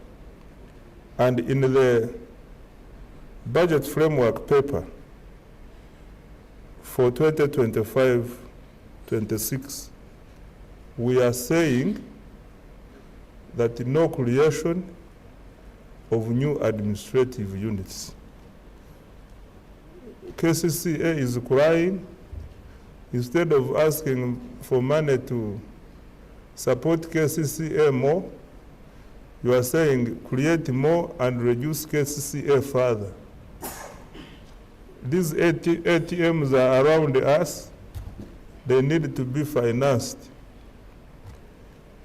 And in the budget framework paper for 2025-26, we are saying that no creation of new administrative units. KCCA is crying. Instead of asking for money to support KCCA more, you are saying create more and reduce KCCA further. These ATMs are around us. They need to be financed.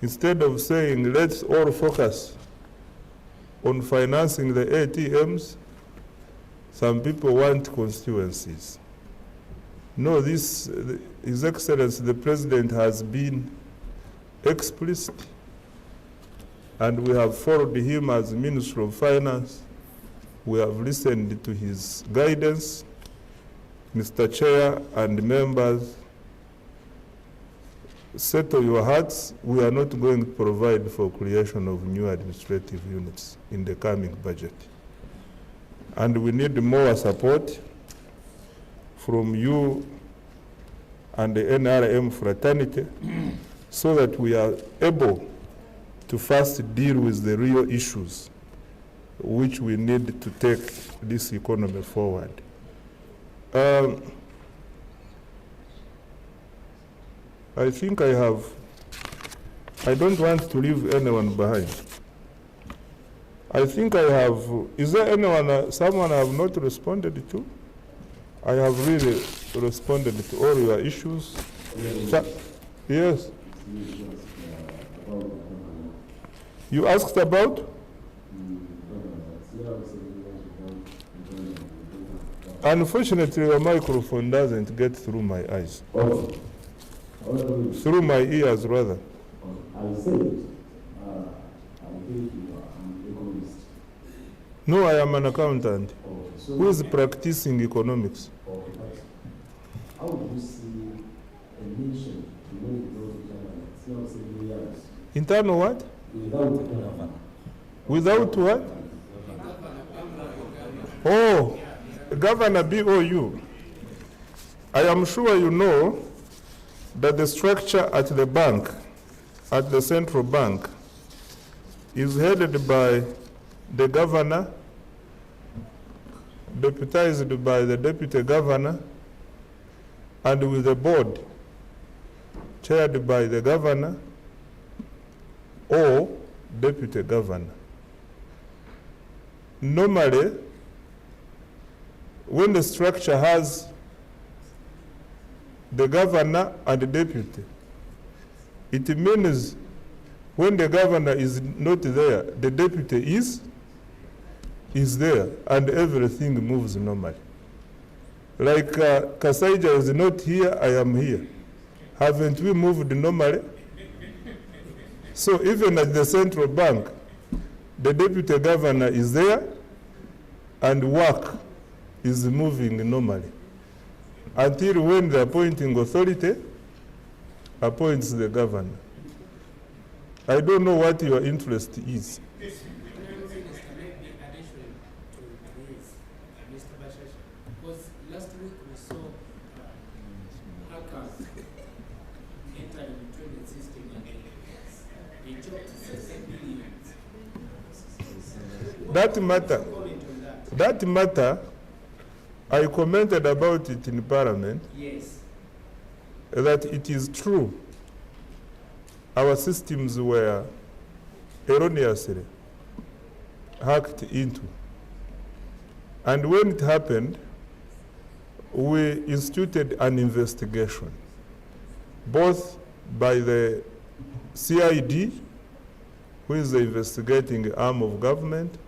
Instead of saying let's all focus on financing the ATMs, some people want constituencies. No, His Excellency the President has been explicit, and we have followed him as Minister of Finance. We have listened to his guidance. Mr. Chair and members, settle your hearts. We are not going to provide for creation of new administrative units in the coming budget. And we need more support from you and the NRM fraternity so that we are able to first deal with the real issues which we need to take this economy forward. I think I don't want to leave anyone behind. I think I have, is there anyone, someone I have not responded to? I have really responded to all your issues. Yes. You asked about? Unfortunately, your microphone doesn't get through my eyes. Through my ears, rather. I said, I think you are an economist. No, I am an accountant. So who is practicing economics. Okay, but how do you see a nation to move those years? Internal what? Without a government. Without what? Oh, Governor BOU. I am sure you know that the structure at the bank, at the central bank, is headed by the governor, deputized by the deputy governor, and with the board chaired by the governor or deputy governor. Normally, when the structure has the governor and the deputy, it means when the governor is not there, the deputy is there, and everything moves normally. Like Kasaija is not here, I am here. Haven't we moved normally? So even at the central bank, the deputy governor is there, and work is moving normally. Until when the appointing authority appoints the governor. I don't know what your interest is. Because last week we saw hackers entering into the system and they chopped 60 billion. That matter, I commented about it in Parliament. Yes. That it is true. Our systems were erroneously hacked into. And when it happened, we instituted an investigation, both by the CID, who is the investigating arm of government,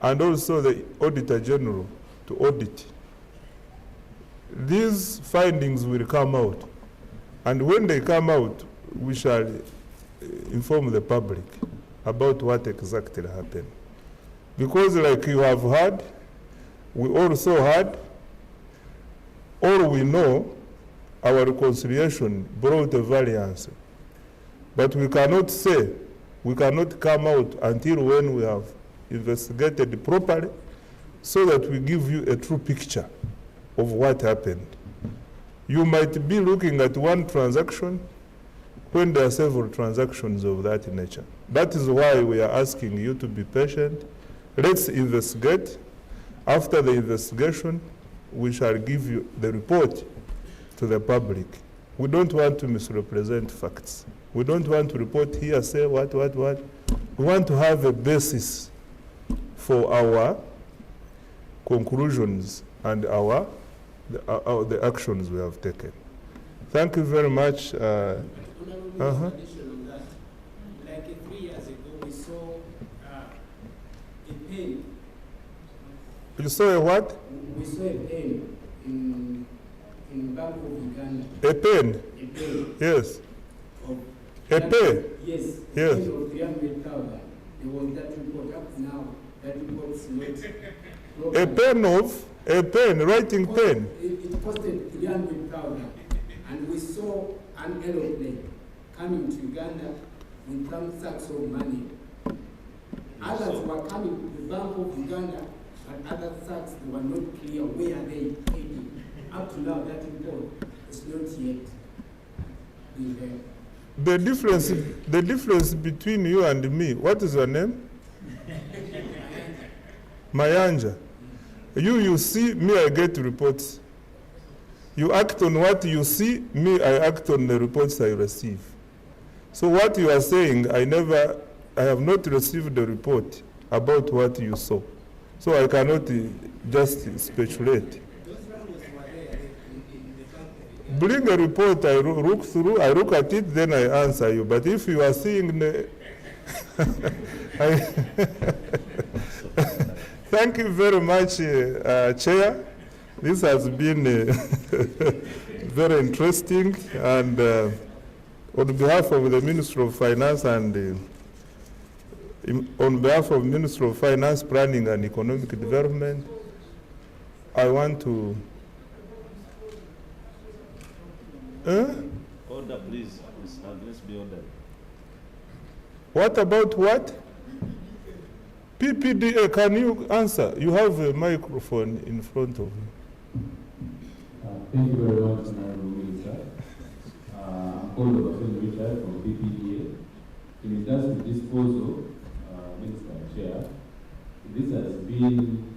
and also the Auditor General to audit. These findings will come out, and when they come out, we shall inform the public about what exactly happened. Because like you have heard, we also heard, all we know our reconciliation brought a variance. But we cannot say, we cannot come out until when we have investigated properly so that we give you a true picture of what happened. You might be looking at one transaction when there are several transactions of that nature. That is why we are asking you to be patient. Let's investigate. After the investigation, we shall give you the report to the public. We don't want to misrepresent facts. We don't want to report here, say what. We want to have a basis for our conclusions and the actions we have taken. Thank you very much. Addition on that, like 3 years ago, we saw a pen. You saw a what? We saw a pen in Bank of Uganda. A pen? A pen. Yes. A pen? Yes. Yes. A pen of 300,000. There was that report. Up to now, that report is not. A pen, writing pen. It costed 300,000. And we saw an aeroplane coming to Uganda with some sacks of money. Others were coming to the Bank of Uganda, but other sacks were not clear where they headed. Up to now, that report is not yet been there. The difference between you and me, what is your name? Mayanja. You see, me, I get reports. You act on what you see, me, I act on the reports I receive. So what you are saying, I have not received the report about what you saw. So I cannot just speculate. Bring a report, I look through, I look at it, then I answer you. But if you are seeing the... Thank you very much, Chair. This has been very interesting, and on behalf of the Ministry of Finance and on behalf of Ministry of Finance, Planning and Economic Development, I want to... Order, please. Let's be ordered. What about what? PPDA, can you answer? You have a microphone in front of you. Thank you very much, Honorable Minister. I'm called Richard from PPDA. In regards to disposal, Minister and Chair, this has been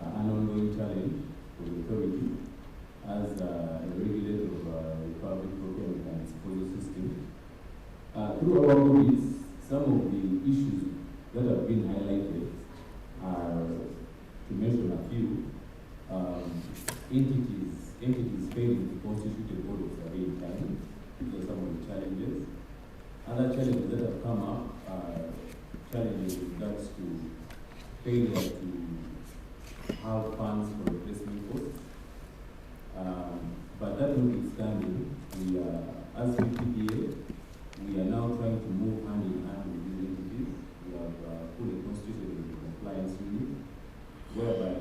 an ongoing challenge for the authority as a regulator of the public procurement and disposal system. Through our audits, some of the issues that have been highlighted are, to mention a few, entities failing to constitute a board of survey in time. These are some of the challenges. Other challenges that have come up are challenges with regards to failure to have funds for replacement costs. But that notwithstanding, we are, as PPDA, we are now trying to move hand in hand with these entities. We have fully constituted a compliance unit, whereby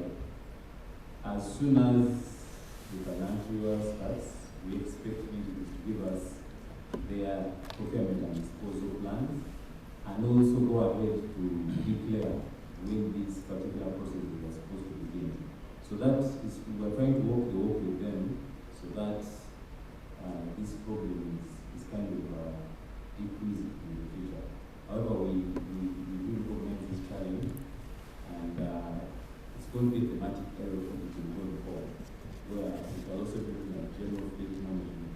as soon as the financial year starts, we expect entities to give us their procurement and disposal plans, and also go ahead to declare when this particular process was supposed to begin. So that is, we are trying to walk the walk with them so that this problem is kind of decreasing in the future. However, we do recognize this challenge, and it's going to be a thematic area for the going forward, where we shall also be looking at general fleet management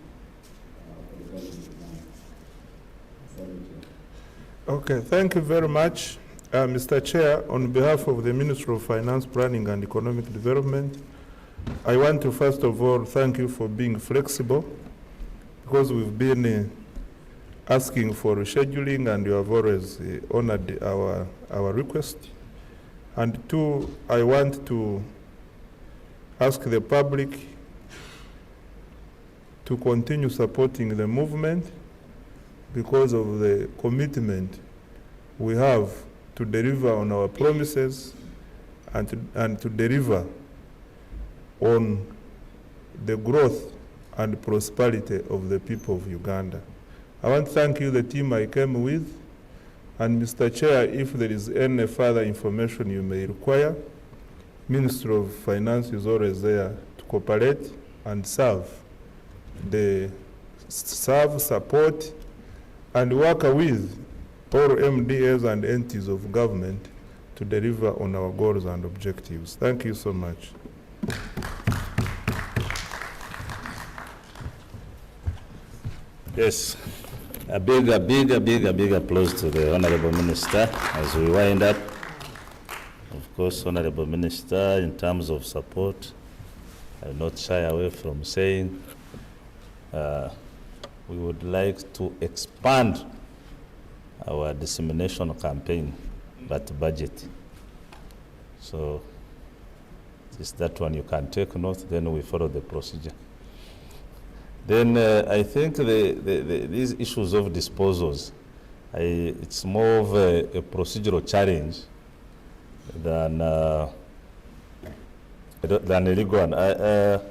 for the government plan. Okay, thank you very much. Mr. Chair, on behalf of the Ministry of Finance, Planning and Economic Development, I want to first of all thank you for being flexible, because we've been asking for rescheduling and you have always honored our request. And two, I want to ask the public to continue supporting the movement because of the commitment we have to deliver on our promises and to deliver on the growth and prosperity of the people of Uganda. I want to thank you, the team I came with, and Mr. Chair, if there is any further information you may require, Ministry of Finance is always there to cooperate and serve, support, and work with all MDAs and entities of government to deliver on our goals and objectives. Thank you so much. Yes, a big applause to the Honorable Minister as we wind up. Of course, Honorable Minister, in terms of support, I will not shy away from saying we would like to expand our dissemination campaign, but budget. So it's that one you can take note, then we follow the procedure. Then I think these issues of disposals, it's more of a procedural challenge than a legal one.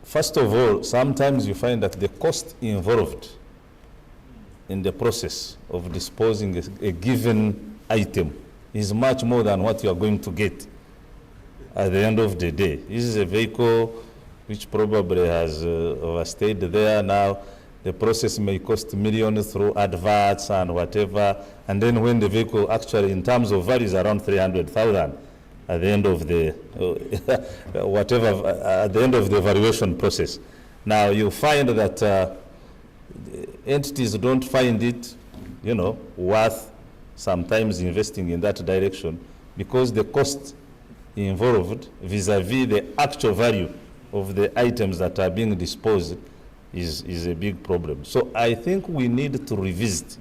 First of all, sometimes you find that the cost involved in the process of disposing a given item is much more than what you are going to get at the end of the day. This is a vehicle which probably has overstayed there. Now the process may cost millions through adverts and whatever, and then when the vehicle actually in terms of value is around 300,000 at the end of the whatever at the end of the evaluation process. Now you find that entities don't find it, worth sometimes investing in that direction because the cost involved vis-a-vis the actual value of the items that are being disposed is a big problem. So I think we need to revisit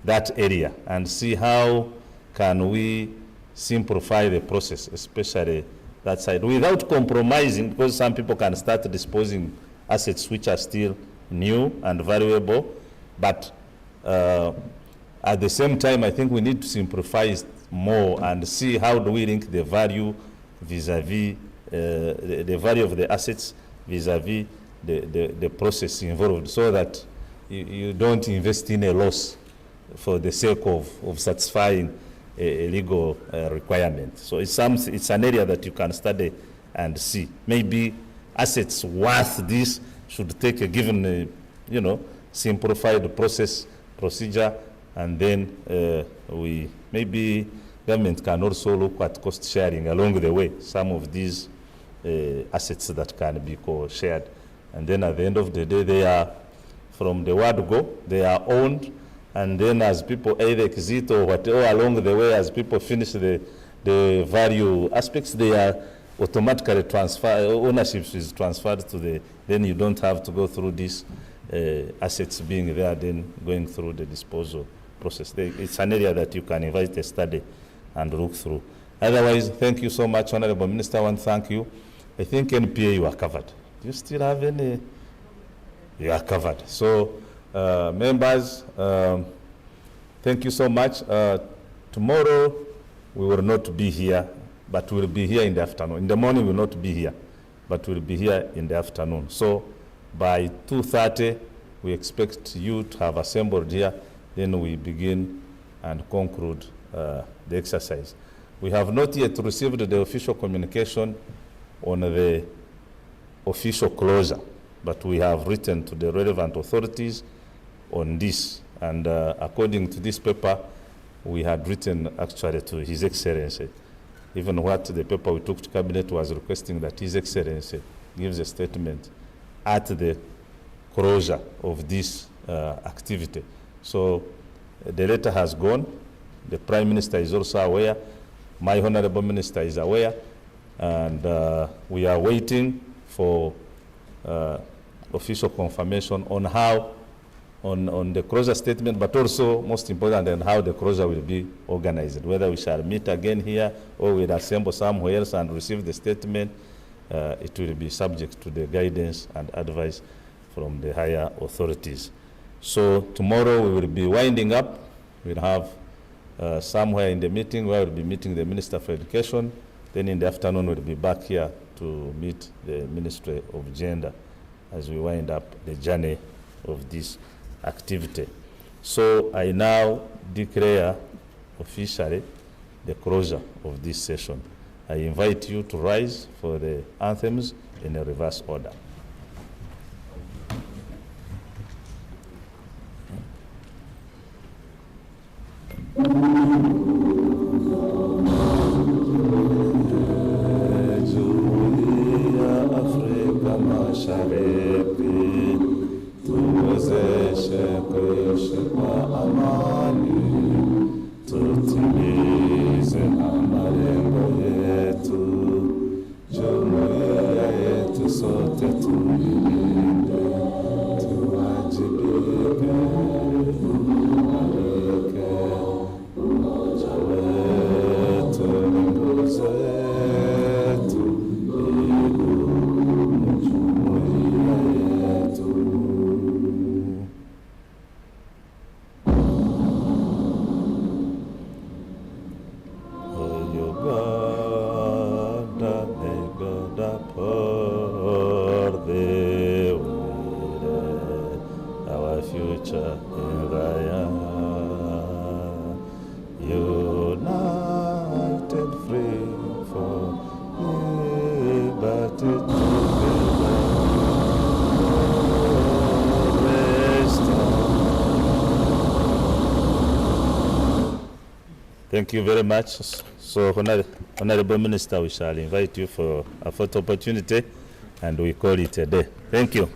that area and see how can we simplify the process, especially that side, without compromising, because some people can start disposing assets which are still new and valuable, but at the same time, I think we need to simplify it more and see how do we link the value vis-a-vis the value of the assets vis-a-vis the process involved, so that you don't invest in a loss for the sake of satisfying a legal requirement. So it's an area that you can study and see. Maybe assets worth this should take a given, simplified procedure, and then maybe government can also look at cost sharing along the way, some of these assets that can be co-shared. And then at the end of the day, they are, from the word go, they are owned, and then as people either exit or whatever along the way, as people finish the value aspects, they are automatically transferred, ownership is transferred to then you don't have to go through these assets being there, then going through the disposal process. It's an area that you can invite a study and look through. Otherwise, thank you so much, Honorable Minister. I want to thank you. I think NPA, you are covered. Do you still have any? You are covered. So, members, thank you so much. Tomorrow, we will not be here, but we'll be here in the afternoon. In the morning, we will not be here, but we'll be here in the afternoon. So, by 2:30, we expect you to have assembled here. Then we begin and conclude the exercise. We have not yet received the official communication on the official closure, but we have written to the relevant authorities on this. And according to this paper, we had written actually to His Excellency. Even what the paper we took to Cabinet was requesting that His Excellency gives a statement at the closure of this activity. So the letter has gone. The Prime Minister is also aware. My Honorable Minister is aware. And we are waiting for official confirmation on how, on the closure statement, but also, most important, on how the closure will be organized. Whether we shall meet again here or we'll assemble somewhere else and receive the statement, it will be subject to the guidance and advice from the higher authorities. So tomorrow we will be winding up. We'll have somewhere in the meeting where we'll be meeting the Minister for Education. Then in the afternoon we'll be back here to meet the Ministry of Gender as we wind up the journey of this activity. So I now declare officially the closure of this session. I invite you to rise for the anthems in a reverse order. Afrika Mashariki, tuwezeshe kuishi kwa amani, tutimize malengo yetu, jumuiya yetu sote tuilinde, tuwajibike, tuimarike, umoja wetu ni nguzo yetu, idumu jumuiya yetu. Uganda, may God uphold thee, our future in Zion, united, free for liberty together. Thank you very much. So, Honorable Minister, we shall invite you for a photo opportunity, and we call it a day. Thank you.